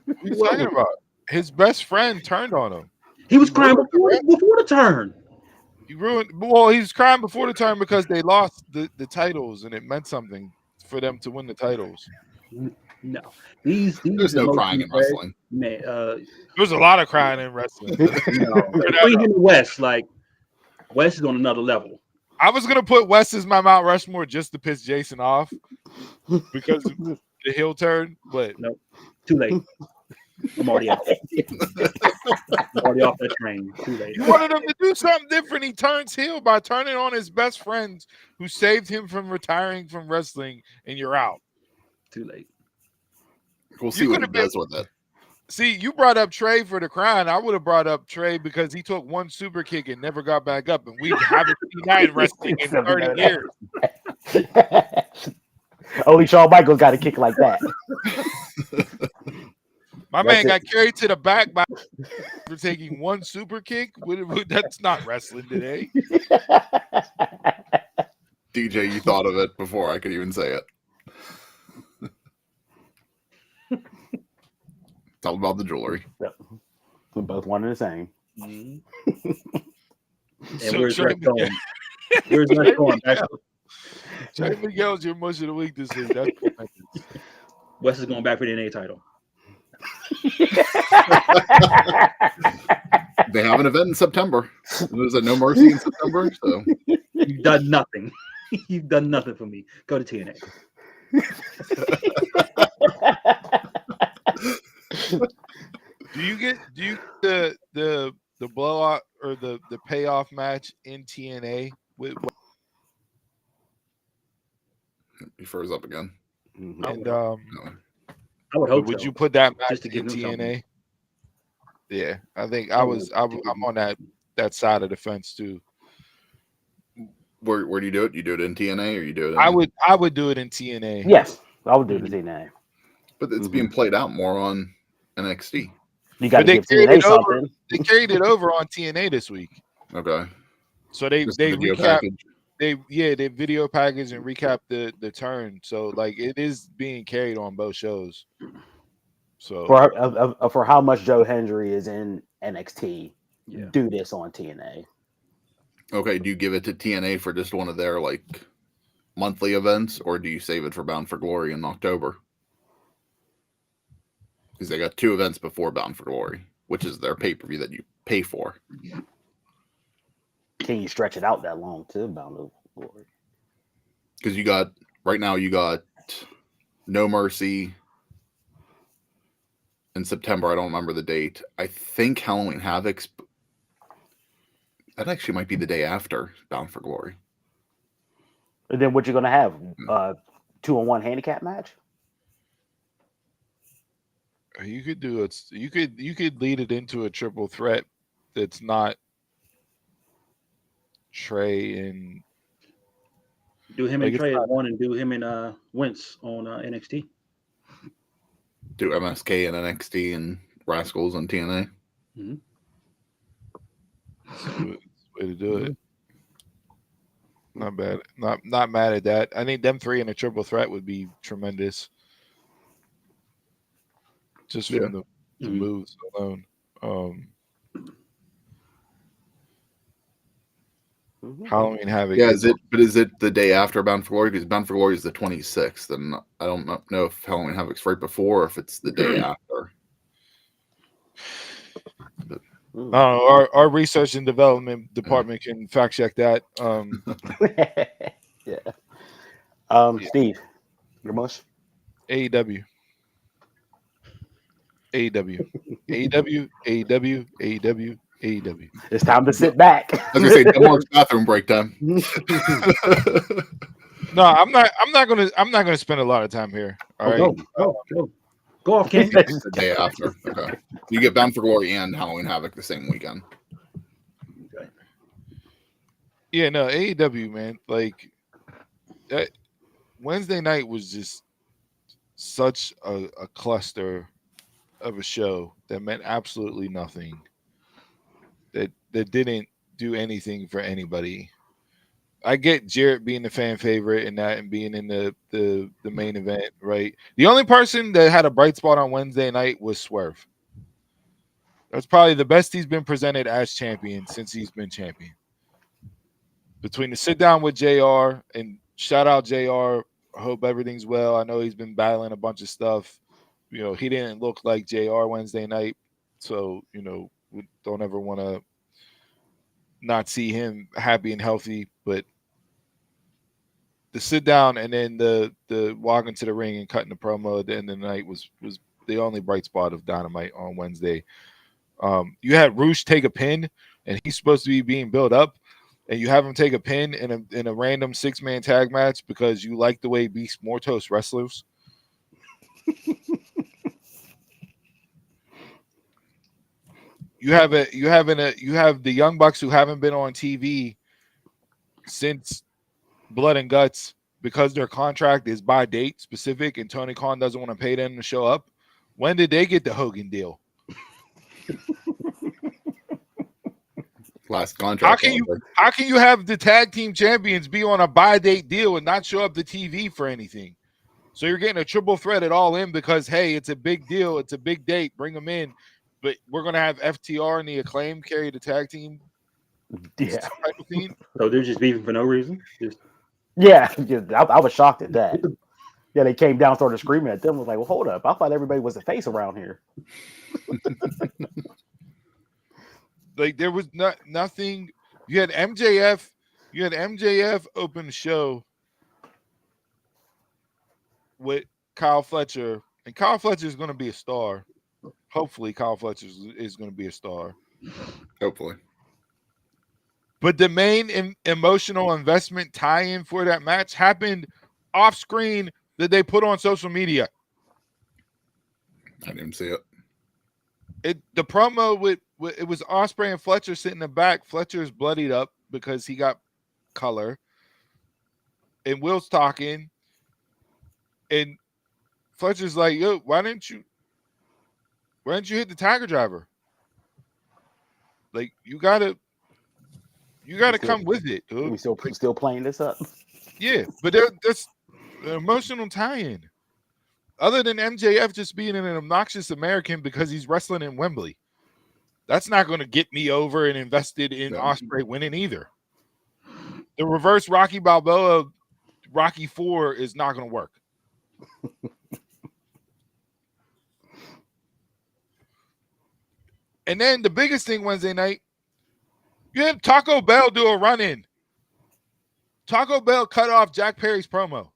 are you talking about? His best friend turned on him. He was crying before the turn. He was crying before the turn because they lost the titles and it meant something for them to win the titles. No. There's no crying in wrestling. Man, there's a lot of crying in wrestling. Between him and Wes, Wes is on another level. I was gonna put Wes as my Mount Rushmore just to piss Jason off because of the heel turn, but no, too late. I'm already out. I'm already off that train. Too late. You wanted him to do something different. He turns heel by turning on his best friends who saved him from retiring from wrestling, and you're out. Too late. We'll see what he does with it. See, you brought up Trey for the crying. I would have brought up Trey because he took one super kick and never got back up, and we haven't seen that in wrestling in 30 years. Only Shawn Michaels got a kick like that. My man got carried to the back for taking one super kick. That's not wrestling today. DJ, you thought of it before I could even say it. It's all about the jewelry. Yep. We're both one and the same. Mm-hmm. And where's that going? Where's that going? Trey Miguel's your mush of the week this week. Wes is going back for the NA title. They have an event in September. There's a No Mercy in September. So you've done nothing. You've done nothing for me. Go to TNA. Do you get the blowout or the payoff match in TNA with? He froze up again. And no. I would hope. Would so. you put that match Just to give in him TNA? something. Yeah, I think I'm on that side of the fence too. Where do you do it? You do it in TNA or you do it in... I would do it in TNA. Yes, I would do the TNA. But it's being played out more on NXT. You got to give TNA something. They carried it over on TNA this week. Okay. So they video recap package. they video package and recap the turn. So like it is being carried on both shows. So for how much Joe Hendry is in NXT, do this on TNA. Okay, do you give it to TNA for just one of their like monthly events, or do you save it for Bound for Glory in October? Because they got 2 events before Bound for Glory, which is their pay-per-view that you pay for. Can you stretch it out that long too, Bound for Glory? Because you got No Mercy in September. I don't remember the date. I think Halloween Havoc's... That actually might be the day after Bound for Glory. And then what you're going to have? 2-on-1 handicap match? You could do it. You could lead it into a triple threat that's not Trey and... Do him and Trey as one and do him and Wentz on NXT. Do MSK and NXT and Rascals on TNA. Mm-hmm. Way to do it. Not bad. Not mad at that. I think them 3 in a triple threat would be tremendous. Just from the moves alone. Halloween Havoc. Yeah, is it the day after Bound for Glory? Because Bound for Glory is the 26th, and I don't know if Halloween Havoc's right before or if it's the day after. Our research and development department can fact check that. Steve, your most AEW. It's time to sit back. I was gonna say Denmark's bathroom break time. No, I'm not gonna spend a lot of time here. All right. Go off, Ken. The day after. Okay. You get Bound for Glory and Halloween Havoc the same weekend. Okay. Yeah, no, AEW, man. Like that Wednesday night was just such a cluster of a show that meant absolutely nothing. That didn't do anything for anybody. I get Jarrett being the fan favorite and that and being in the main event, right? The only person that had a bright spot on Wednesday night was Swerve. That's probably the best he's been presented as champion since he's been champion. Between the sit down with JR and shout out JR, I hope everything's well. I know he's been battling a bunch of stuff. You know, he didn't look like JR Wednesday night. So, you know, we don't ever want to not see him happy and healthy, but the sit down and then the walking to the ring and cutting the promo at the end of the night was the only bright spot of Dynamite on Wednesday. You had Roosh take a pin, and he's supposed to be being built up, and you have him take a pin in a random 6-man tag match because you like the way Beast Mortos wrestlers. You have the Young Bucks who haven't been on TV since Blood and Guts because their contract is by date specific and Tony Khan doesn't want to pay them to show up. When did they get the Hogan deal? Last contract. How can you have the tag team champions be on a by date deal and not show up to TV for anything? So you're getting a triple threat at All In because hey, it's a big deal, it's a big date, bring them in. But we're gonna have FTR and the Acclaim carry the tag team. Yeah. So they're just beefing for no reason. I was shocked at that. Yeah, they came down, started screaming at them. I was like, well, hold up. I thought everybody was the face around here. Like there was nothing. You had MJF open the show with Kyle Fletcher, and Kyle Fletcher is going to be a star. Hopefully, Kyle Fletcher is going to be a star. Hopefully. But the main emotional investment tie-in for that match happened off screen that they put on social media. I didn't even see it. The promo with it was Ospreay and Fletcher sitting in the back. Fletcher is bloodied up because he got color. and Will's talking, and Fletcher's like, "Yo, why didn't you hit the Tiger Driver? Like, you gotta come with it, dude. We still playing this up. Yeah, but there's an emotional tie-in. Other than MJF just being an obnoxious American because he's wrestling in Wembley, that's not going to get me over and invested in Ospreay winning either. The reverse Rocky Balboa, Rocky 4 is not going to work. And then the biggest thing Wednesday night, you had Taco Bell do a run-in. Taco Bell cut off Jack Perry's promo.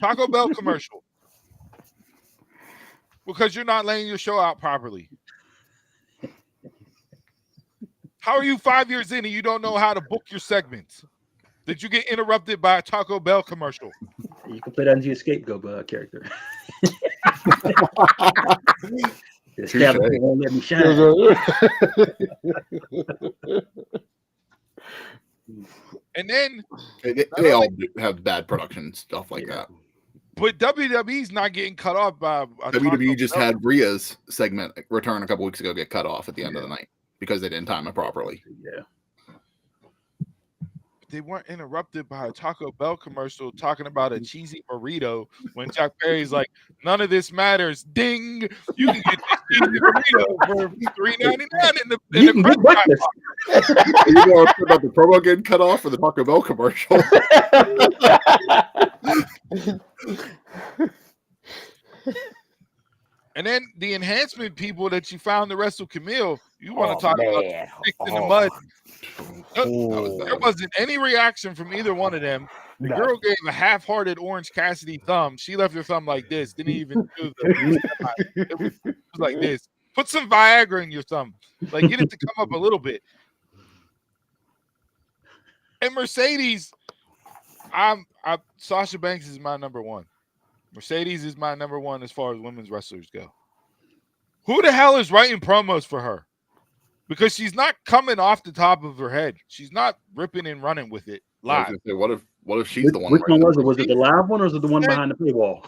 Taco Bell commercial. Because you're not laying your show out properly. How are you 5 years in and you don't know how to book your segments? Did you get interrupted by a Taco Bell commercial? You can play that into your scapegoat character. Establishment won't let me shine. And then they all have bad production stuff like that. But WWE's not getting cut off by WWE just had Rhea's segment return a couple weeks ago get cut off at the end of the night because they didn't time it properly. Yeah. They weren't interrupted by a Taco Bell commercial talking about a cheesy burrito when Jack Perry's like, none of this matters. Ding! You can get this cheesy burrito for $3.99 in the breakfast. Are you more upset about the promo getting cut off or the Taco Bell commercial? And then the enhancement people that you found to wrestle Camille, you want to talk about sticks in the mud. There wasn't any reaction from either one of them. The girl gave a half-hearted Orange Cassidy thumb. She left her thumb like this. Didn't even do it was like this. Put some Viagra in your thumb. Like, get it to come up a little bit. And Mercedes, Sasha Banks is my number one. Mercedes is my number one as far as women's wrestlers go. Who the hell is writing promos for her? Because she's not coming off the top of her head. She's not ripping and running with it live. Say, what if she's the one? Which one was it? Was it the live one or was it the one behind the paywall?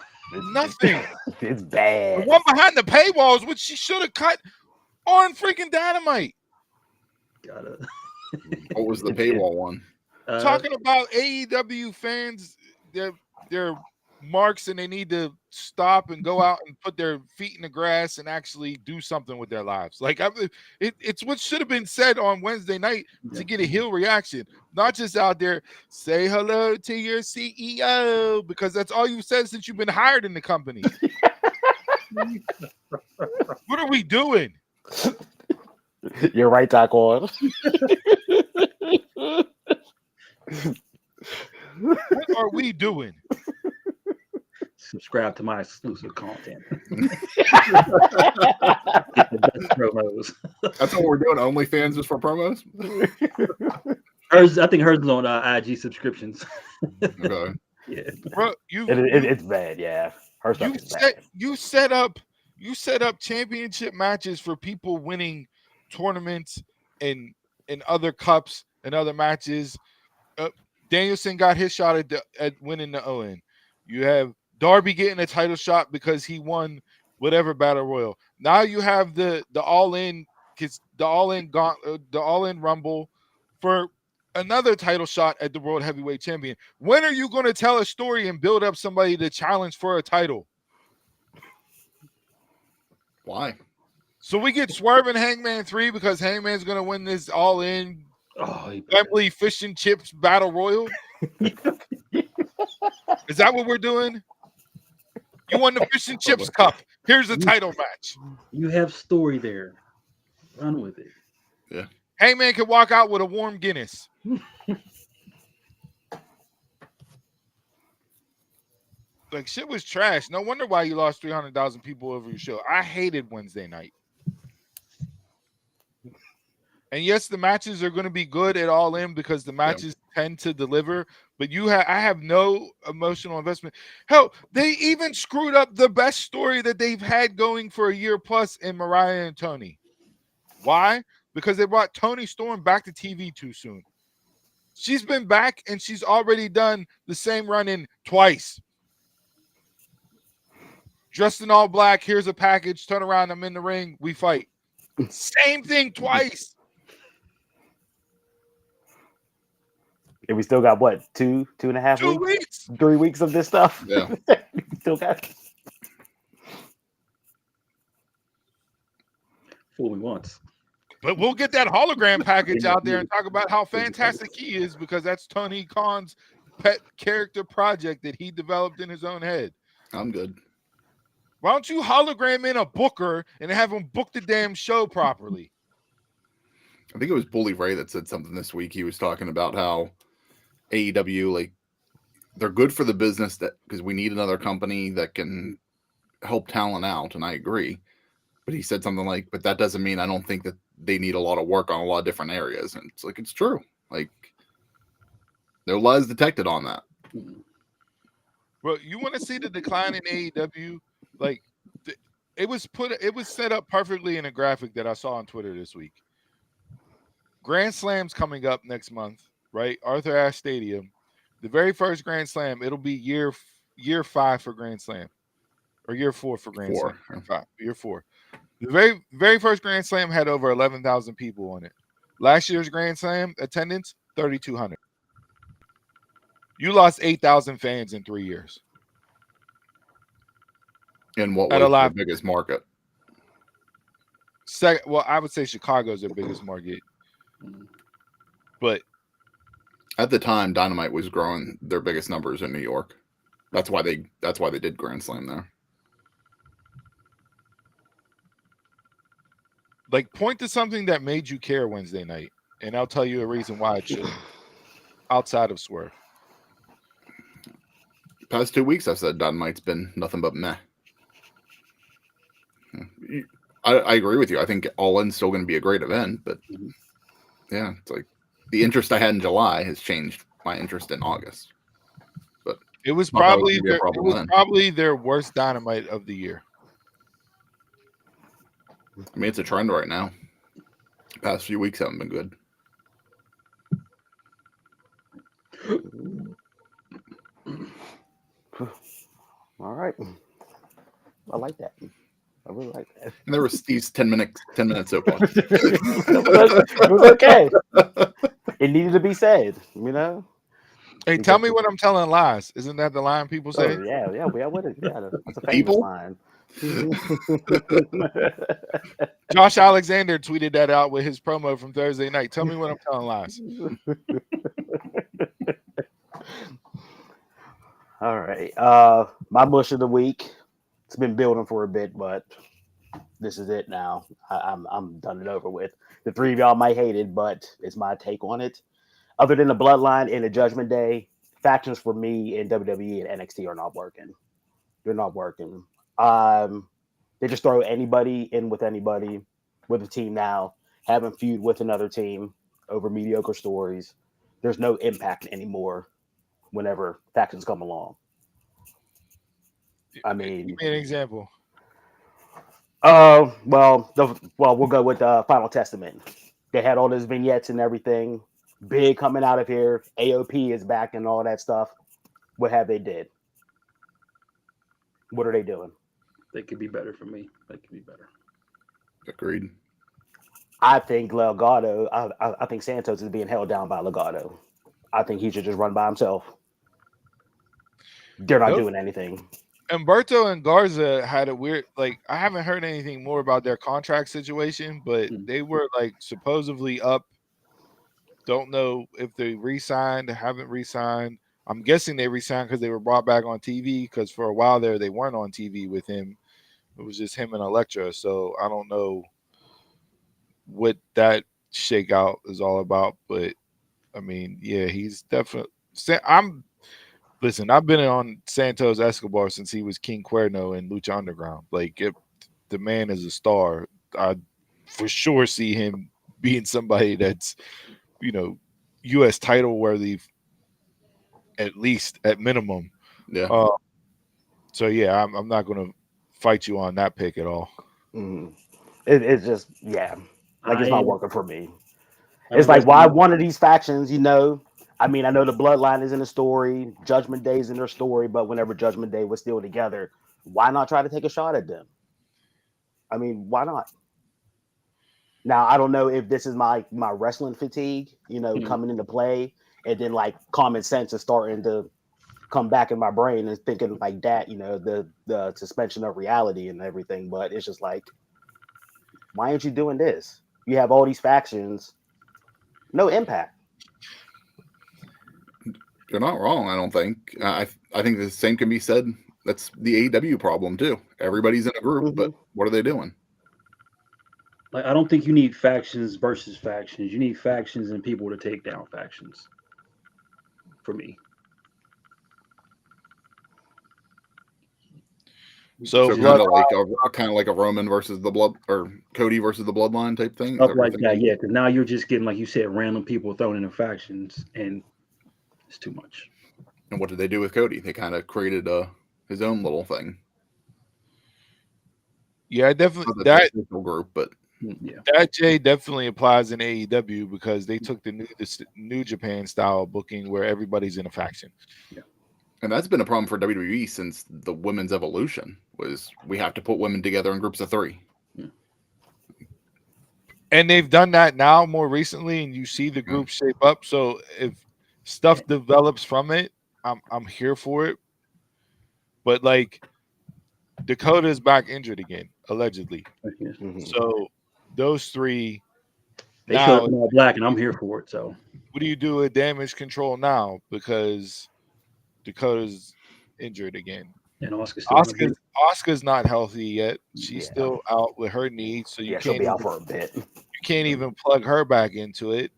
Nothing. It's bad. The one behind the paywall is what she should have cut on freaking Dynamite. What was the paywall one? Talking about AEW fans, they're marks and they need to stop and go out and put their feet in the grass and actually do something with their lives. Like, it's what should have been said on Wednesday night to get a heel reaction, not just out there say hello to your CEO, because that's all you've said since you've been hired in the company. What are we doing? You're right, Taco. What are we doing? Subscribe to my exclusive content. That's what we're doing. OnlyFans is for promos. I think hers is on IG subscriptions. Okay. Yeah, bro, it's bad. Yeah, her stuff is bad. You set up championship matches for people winning tournaments and other cups and other matches. Danielson got his shot at winning the ON. You have Darby getting a title shot because he won whatever battle royal. Now you have the all-in Rumble for another title shot at the World Heavyweight Champion. When are you going to tell a story and build up somebody to challenge for a title? Why? So we get Swerve and Hangman 3 because Hangman's going to win this all-in Wembley Fish and Chips Battle Royal? Is that what we're doing? You won the Fish and Chips Cup. Here's a title match. You have story there. Run with it. Yeah. Hangman can walk out with a warm Guinness. Like, shit was trash. No wonder why you lost 300,000 people over your show. I hated Wednesday night. And yes, the matches are going to be good at All In because the matches tend to deliver. But I have no emotional investment. Hell, they even screwed up the best story that they've had going for a year plus in Mariah and Tony. Why? Because they brought Tony Storm back to TV too soon. She's been back and she's already done the same run-in twice. Dressed in all black, here's a package, turn around, I'm in the ring, we fight. Same thing twice. And we still got what, 2.5 2 weeks? weeks? 3 weeks of this stuff? Yeah. Still got Fool me once. But we'll get that hologram package out there and talk about how fantastic he is, because that's Tony Khan's pet character project that he developed in his own head. I'm good. Why don't you hologram in a booker and have him book the damn show properly? I think it was Bully Ray that said something this week. He was talking about how AEW, like, they're good for the business, that because we need another company that can help talent out, and I agree. But he said something like, but that doesn't mean I don't think that they need a lot of work on a lot of different areas. And it's like, it's true. Like, there lies detected on that. Well, you want to see the decline in AEW? Like, it was set up perfectly in a graphic that I saw on Twitter this week. Grand Slam's coming up next month, right? Arthur Ashe Stadium. The very first Grand Slam, it'll be year 5 for Grand Slam, or year 4 for Grand Slam. Year 4. The very first Grand Slam had over 11,000 people on it. Last year's Grand Slam attendance, 3,200. You lost 8,000 fans in 3 years. And what was the biggest market? Well, I would say Chicago's their biggest market. But at the time, Dynamite was growing their biggest numbers in New York. That's why they did Grand Slam there. Like, point to something that made you care Wednesday night, and I'll tell you a reason why it should. Outside of Swerve. Past 2 weeks, I've said Dynamite's been nothing but meh. I agree with you. I think All In's still going to be a great event, but yeah, it's like the interest I had in July has changed my interest in August. But it was probably their worst Dynamite of the year. I mean, it's a trend right now. The past few weeks haven't been good. All right. I like that. I really like that. And there was these 10 minutes soap operas. It was okay. It needed to be said, you know. Hey, tell me when I'm telling lies. Isn't that the line people say? Oh, yeah, we are with it. Yeah, that's a famous People? line. Josh Alexander tweeted that out with his promo from Thursday night. Tell me when I'm telling lies. All right. My mush of the week. It's been building for a bit, but this is it now. I'm done and over with. The three of y'all might hate it, but it's my take on it. Other than the Bloodline and the Judgment Day, factions for me in WWE and NXT are not working. They're not working. They just throw anybody in with anybody with a team now, having feud with another team over mediocre stories. There's no impact anymore whenever factions come along. I mean, give me an example. Well, we'll go with Final Testament. They had all those vignettes and everything. Big coming out of here. AOP is back and all that stuff. What have they did? What are they doing? They could be better for me. They could be better. Agreed. I think Legado. I think Santos is being held down by Legado. I think he should just run by himself. They're not doing anything. Humberto and Garza had a weird, like, I haven't heard anything more about their contract situation, but they were like supposedly up. Don't know if they re-signed, haven't re-signed. I'm guessing they re-signed because they were brought back on TV, because for a while there they weren't on TV with him. It was just him and Elektra. So I don't know what that shakeout is all about. But I mean, yeah, he's definitely. Listen, I've been on Santos Escobar since he was King Cuerno in Lucha Underground. Like, the man is a star. I for sure see him being somebody that's, U.S. title worthy, at least at minimum. Yeah. So yeah, I'm not going to fight you on that pick at all. It's just, yeah, like, it's not working for me. It's like, why one of these factions, I mean, I know the Bloodline is in the story, Judgment Day is in their story, but whenever Judgment Day was still together, why not try to take a shot at them? I mean, why not? Now, I don't know if this is my wrestling fatigue, coming into play, and then like common sense is starting to come back in my brain and thinking like that, the suspension of reality and everything. But it's just like, why aren't you doing this? You have all these factions, no impact. You're not wrong, I don't think. I think the same can be said. That's the AEW problem too. Everybody's in a group, but what are they doing? Like, I don't think you need factions versus factions. You need factions and people to take down factions. For me. So kind of like a Roman versus the Blood, or Cody versus the Bloodline type thing. Stuff like that, yeah. Because now you're just getting, like you said, random people thrown into factions, and it's too much. And what did they do with Cody? They kind of created his own little thing. Yeah, definitely that group, but yeah, that Jay definitely applies in AEW because they took the New Japan style booking where everybody's in a faction. Yeah. And that's been a problem for WWE since the women's evolution was we have to put women together in groups of 3. Yeah. And they've done that now more recently, and you see the group shape up. So if stuff develops from it, I'm here for it. But like Dakota's back injured again, allegedly. Mm-hmm. So those 3 they showed up in all black, and I'm here for it. So what do you do with damage control now? Because Dakota's injured again. And Asuka's not healthy yet. She's still out with her knee, so you can't she'll be out for a bit. You can't even plug her back into it.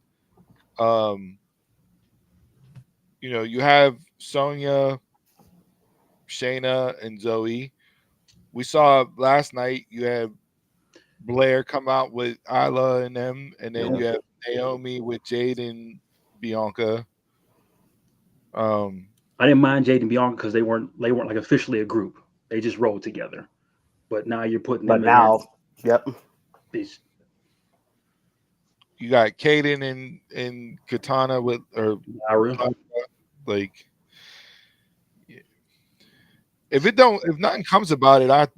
You have Sonya, Shayna, and Zoe. We saw last night you had Blair come out with Isla and them, and then you have Naomi with Jade and Bianca. I didn't mind Jade and Bianca because they weren't like officially a group. They just rolled together. But now you're putting them yep. These. You got Kaden and Katana with like if nothing comes about it, I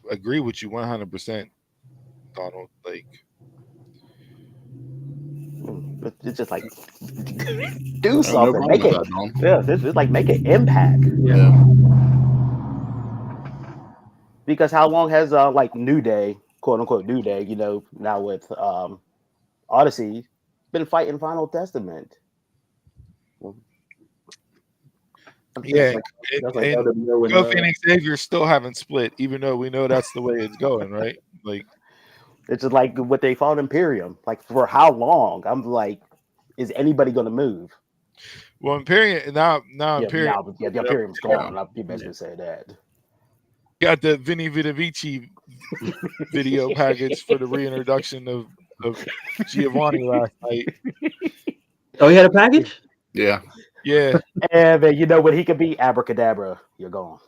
agree with you 100%, Donald. Like it's just like do something, make it. This is like make an impact. Yeah. Because how long has like New Day, quote unquote New Day, now with Odyssey, been fighting Final Testament? Yeah, Kofi and Xavier still haven't split, even though we know that's the way it's going, right? Like it's just like what they fought Imperium. Like for how long? I'm like, is anybody going to move? Well, Imperium now Imperium. The Imperium's gone. I'll be basically say that. Got the Vinny Vidavici video package for the reintroduction of Giovanni last night. Oh, he had a package? Yeah. Yeah. And then you know what he could be? Abracadabra. You're gone.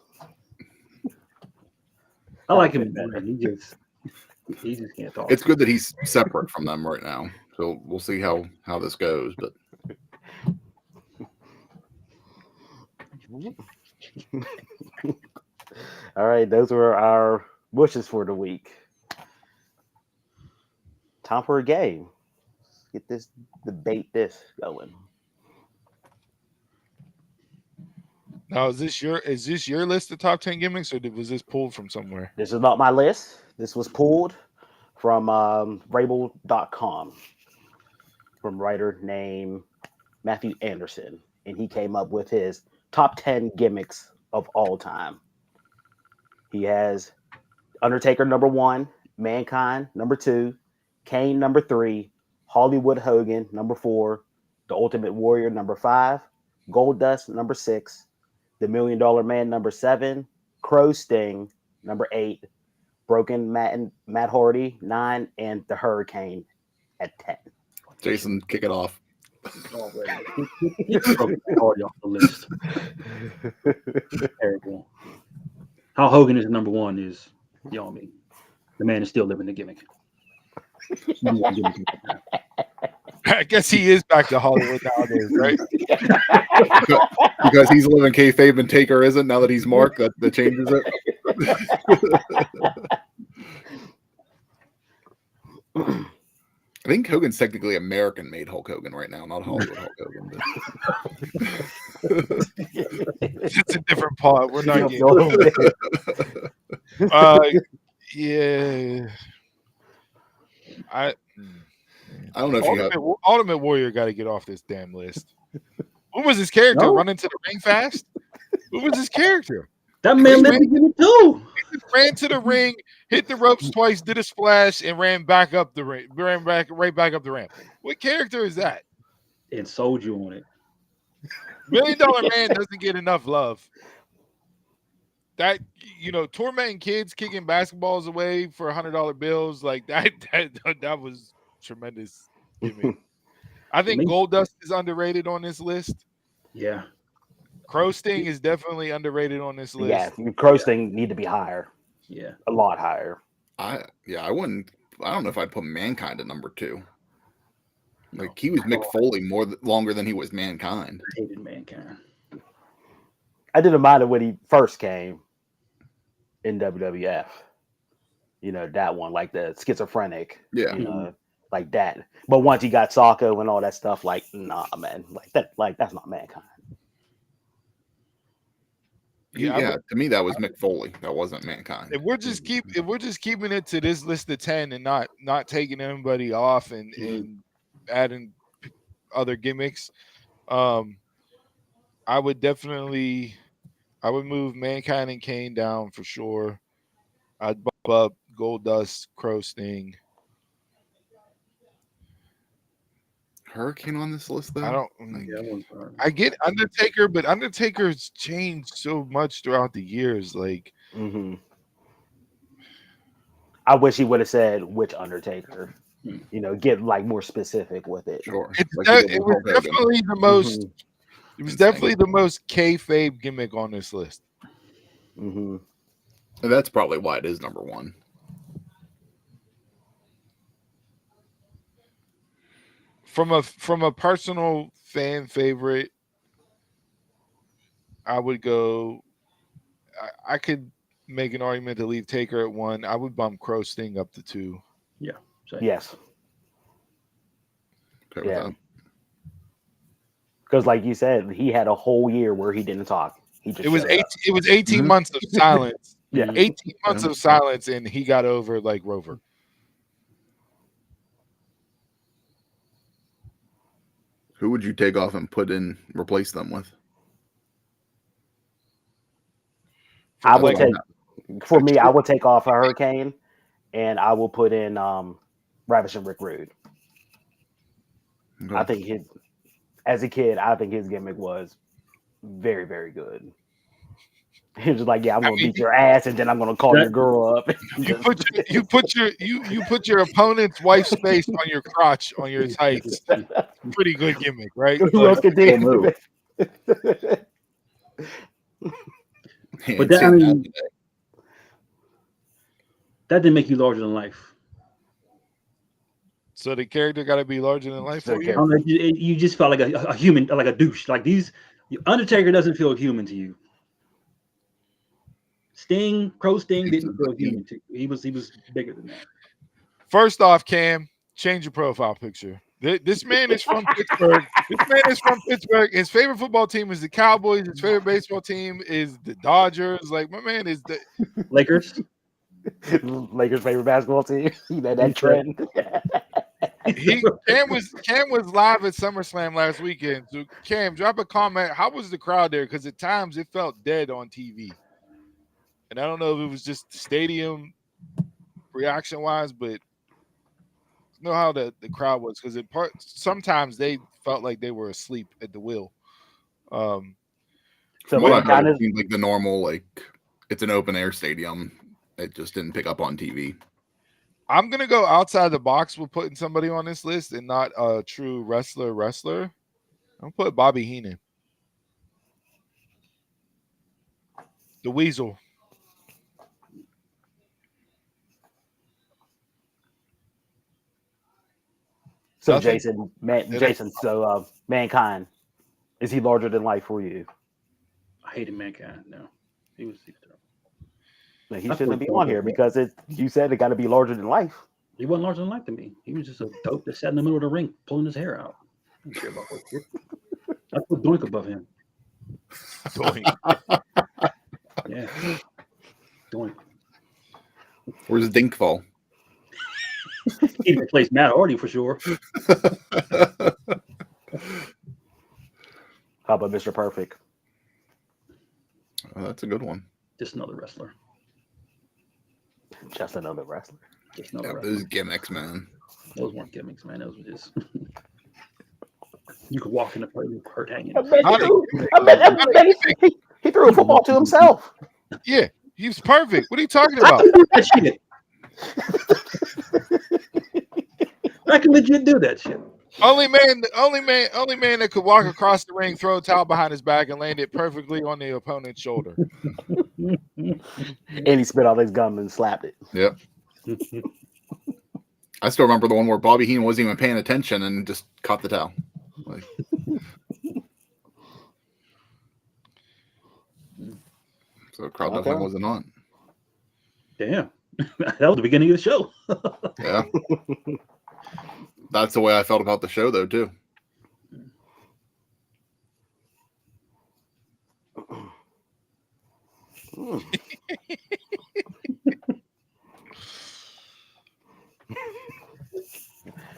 I like him better. He just can't talk. It's good that he's separate from them right now. So we'll see how this goes. But all right, those were our wishes for the week. Time for a game. Let's get this debate going. Now, is this your list of top 10 gimmicks, or was this pulled from somewhere? This is not my list. This was pulled from Rabel.com from writer named Matthew Anderson, and he came up with his top 10 gimmicks of all time. He has Undertaker number 1, Mankind number 2, Kane number 3, Hollywood Hogan number 4, The Ultimate Warrior number 5, Goldust number 6, The $1 Million Man number 7, Crow Sting number 8, Broken Matt Hardy 9, and The Hurricane at 10. Jason, kick it off. Hardy off the list. Terrible. How Hogan is number 1 is, the man is still living the gimmick. I guess he is back to Hollywood nowadays, right? Because he's living kayfabe and Taker isn't. Now that he's Mark, that changes it. I think Hogan's technically American-made Hulk Hogan right now, not Hollywood Hulk Hogan. But... It's a different part. We're not getting. Yeah. I don't know if Ultimate Warrior got to get off this damn list. What was his character? No. Run into the ring fast? What was his character? That man let me get it too. He ran to the ring, hit the ropes twice, did a splash, and ran back up the ring. Ran right back up the ramp. What character is that? And sold you on it. $1 Million Man doesn't get enough love. That, tormenting kids, kicking basketballs away for $100 bills, like that was tremendous. I think Goldust is underrated on this list. Yeah. Crow Sting is definitely underrated on this list. Yeah, Crow Sting need to be higher. Yeah. A lot higher. I wouldn't. I don't know if I'd put Mankind at number 2. Like he was Mick Foley longer than he was Mankind. I hated Mankind. I didn't mind it when he first came in WWF. That one, like the schizophrenic. Yeah. Like that. But once he got Socko and all that stuff, like, nah, man. That's not Mankind. Yeah, to me that was Mick Foley. That wasn't Mankind. If we're just keeping it to this list of 10 and not taking anybody off and adding other gimmicks, I would move Mankind and Kane down for sure. I'd bump up Goldust, Crow Sting. Hurricane on this list though? I don't. I get Undertaker, but Undertaker's changed so much throughout the years. Like, I wish he would have said which Undertaker. Get like more specific with it. Sure. It was definitely the most. It was definitely the most kayfabe gimmick on this list. And that's probably why it is number 1. From a personal fan favorite, I would go. I could make an argument to leave Taker at 1. I would bump Crow Sting up to 2. Yeah. Same. Yes. Okay, yeah. Because, like you said, he had a whole year where he didn't talk. It was 18 months of silence. Yeah, 18 months of silence, and he got over like Rover. Who would you take off and replace them with? I would take off a Hurricane, and I will put in Ravishing Rick Rude. Okay. I think as a kid, I think his gimmick was very, very good. He was just like, "Yeah, I'm gonna beat your ass, and then I'm gonna call your girl up." You put your opponent's wife's face on your crotch on your tights. Pretty good gimmick, right? Who else could do it? But that didn't make you larger than life. So the character got to be larger than life for you? You just felt like a human, like a douche. Like Undertaker doesn't feel human to you. Crow Sting didn't feel human to you. He was bigger than that. First off, Cam, change your profile picture. This man is from Pittsburgh. His favorite football team is the Cowboys. His favorite baseball team is the Dodgers. Like, my man is the Lakers. Lakers' favorite basketball team. That trend. Cam was live at SummerSlam last weekend. So Cam, drop a comment. How was the crowd there? Because at times it felt dead on TV. And I don't know if it was just the stadium reaction wise, but you know how the crowd was, because sometimes they felt like they were asleep at the wheel. So it kind of seems like the normal, like it's an open air stadium. It just didn't pick up on TV. I'm gonna go outside the box with putting somebody on this list and not a true wrestler. I'm gonna put Bobby Heenan, the Weasel. So Nothing. Jason. So Mankind, is he larger than life for you? I hated Mankind. No, he was. Like, he shouldn't be on here because you said it got to be larger than life. He wasn't larger than life to me. He was just a dope that sat in the middle of the ring pulling his hair out. I don't care about that shit. I put Doink above him. Doink. Yeah. Doink. Where's Dink fall? He replaced Matt Hardy for sure. How about Mr. Perfect? Oh, that's a good one. Just another wrestler. Just another wrestler. Just another wrestler. Those gimmicks, man. Those weren't gimmicks, man. Those were just. You could walk in the play with hurt hanging. He threw a football to himself. Yeah, he was perfect. What are you talking about? That shit. I can legit do that shit. Only man that could walk across the ring, throw a towel behind his back, and land it perfectly on the opponent's shoulder. And he spit all his gum and slapped it. Yep. I still remember the one where Bobby Heenan wasn't even paying attention and just caught the towel. Like, so the crowd definitely wasn't on. Damn. That was the beginning of the show. Yeah. That's the way I felt about the show, though, too.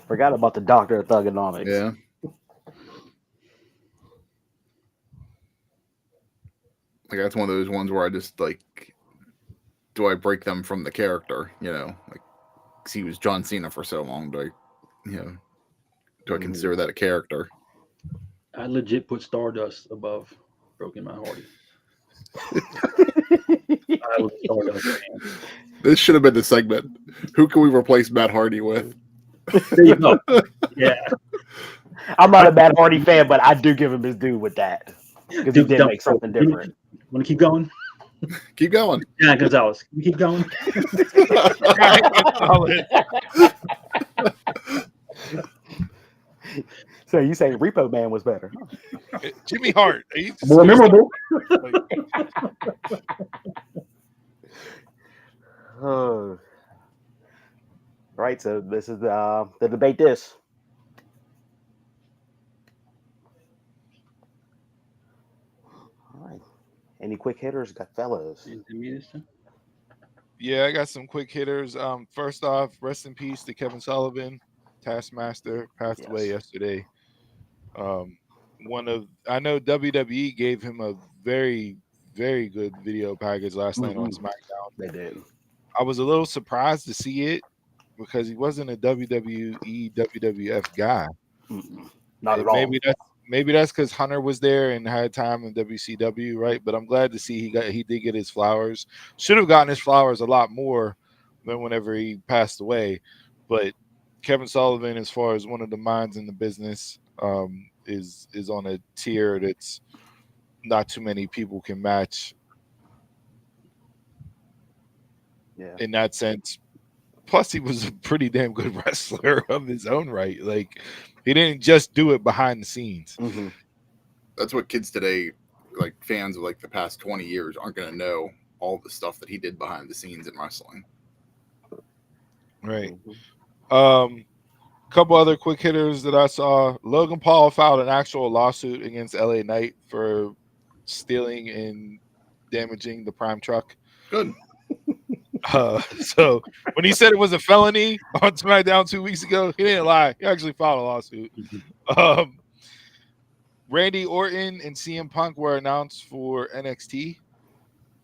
Forgot about the Doctor of Thugonomics. Yeah. Like, that's one of those ones where I just, like, do I break them from the character? You know, like, 'cause he was John Cena for so long. Do I consider that a character? I legit put Stardust above Broken My Hardy. I was Stardust fan. This should have been the segment. Who can we replace Matt Hardy with? There you go. Yeah. I'm not a Matt Hardy fan, but I do give him his due with that. Because he did make something different. Want to keep going? Keep going. Yeah, Gonzalez. Can you keep going? So you say Repo Man was better? Huh? Jimmy Hart. More memorable. Right, so this is the debate dish. All right. Any quick hitters, got fellas? Yeah, I got some quick hitters. First off, rest in peace to Kevin Sullivan, Taskmaster, passed away yesterday. I know WWE gave him a very, very good video package last night on SmackDown. They did. I was a little surprised to see it because he wasn't a WWE, WWF guy. Not at all. Maybe that's because Hunter was there and had time in WCW, right? But I'm glad to see he did get his flowers. Should have gotten his flowers a lot more than whenever he passed away. But Kevin Sullivan, as far as one of the minds in the business, is on a tier that's not too many people can match. Yeah. In that sense. Plus, he was a pretty damn good wrestler of his own right. Like, he didn't just do it behind the scenes. Mm-hmm. That's what kids today, like fans of like the past 20 years, aren't going to know all the stuff that he did behind the scenes in wrestling. Right. Couple other quick hitters that I saw. Logan Paul filed an actual lawsuit against LA Knight for stealing and damaging the Prime truck. Good. So when he said it was a felony on SmackDown 2 weeks ago, he didn't lie. He actually filed a lawsuit. Randy Orton and CM Punk were announced for NXT.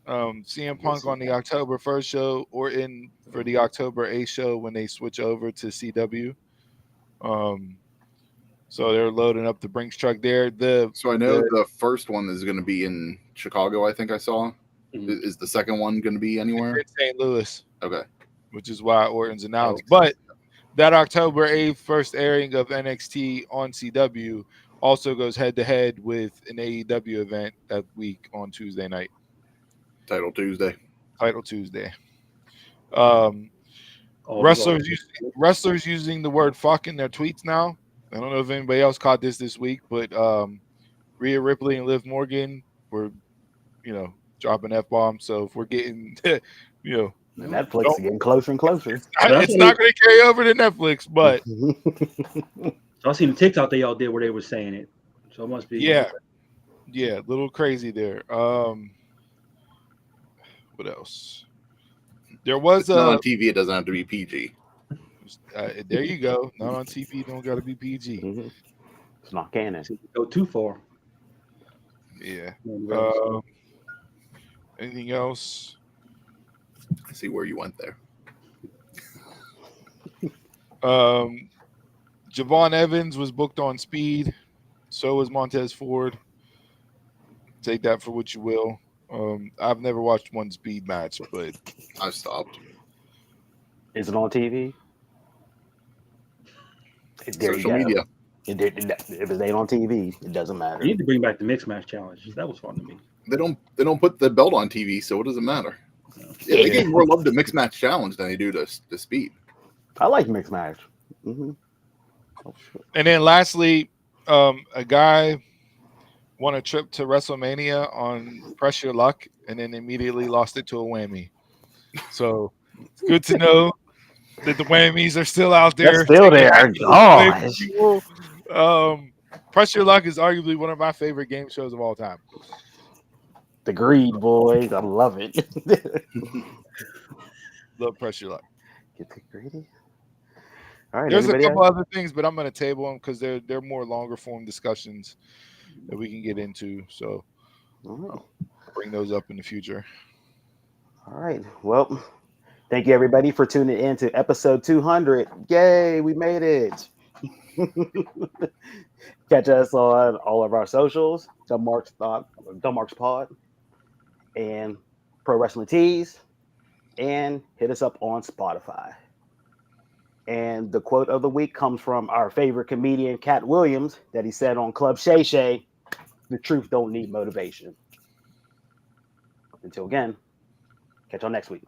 CM Punk on the October 1st show, Orton for the October 8th show when they switch over to CW. So they're loading up the Brinks truck there. So I know the first one is going to be in Chicago, I think I saw. Is the second one going to be anywhere? In St. Louis. Okay. Which is why Orton's announced. But that October 8th first airing of NXT on CW also goes head-to-head with an AEW event that week on Tuesday night. Title Tuesday. Wrestlers using the word "fuck" in their tweets now. I don't know if anybody else caught this week, but Rhea Ripley and Liv Morgan were, dropping F-bombs. So if we're getting, Netflix is getting closer and closer. It's not going to carry over to Netflix, but. So I seen the TikTok they all did where they were saying it. So it must be. Yeah, a little crazy there. What else? There was not on TV. It doesn't have to be PG. There you go. Not on TV. Don't got to be PG. Mm-hmm. It's not canon. Go too far. Yeah. Anything else? I see where you went there. Javon Evans was booked on Speed. So was Montez Ford. Take that for what you will. I've never watched one Speed match, but I've stopped. Is it on TV? Social media. If it ain't on TV, it doesn't matter. You need to bring back the mixed match challenge. That was fun to me. They don't put the belt on TV, so what does it matter? Yeah, they gave more love to mixed match challenge than they do to Speed. I like mixed match. Mm-hmm. And then lastly, a guy won a trip to WrestleMania on Pressure Luck and then immediately lost it to a whammy. So it's good to know that the whammies are still out there. They're still there. Gosh. Pressure Luck is arguably one of my favorite game shows of all time. The Greed Boys. I love it. Love Pressure Luck. Get the greedy. All right. There's a couple other things, but I'm going to table them because they're more longer form discussions that we can get into. So I'll bring those up in the future. All right. Well, thank you everybody for tuning in to episode 200. Yay, we made it. Catch us on all of our socials, Dumb Marks Pod, and Pro Wrestling Tees, and hit us up on Spotify. And the quote of the week comes from our favorite comedian, Cat Williams, that he said on Club Shay Shay, "The truth don't need motivation." Until again, catch y'all next week.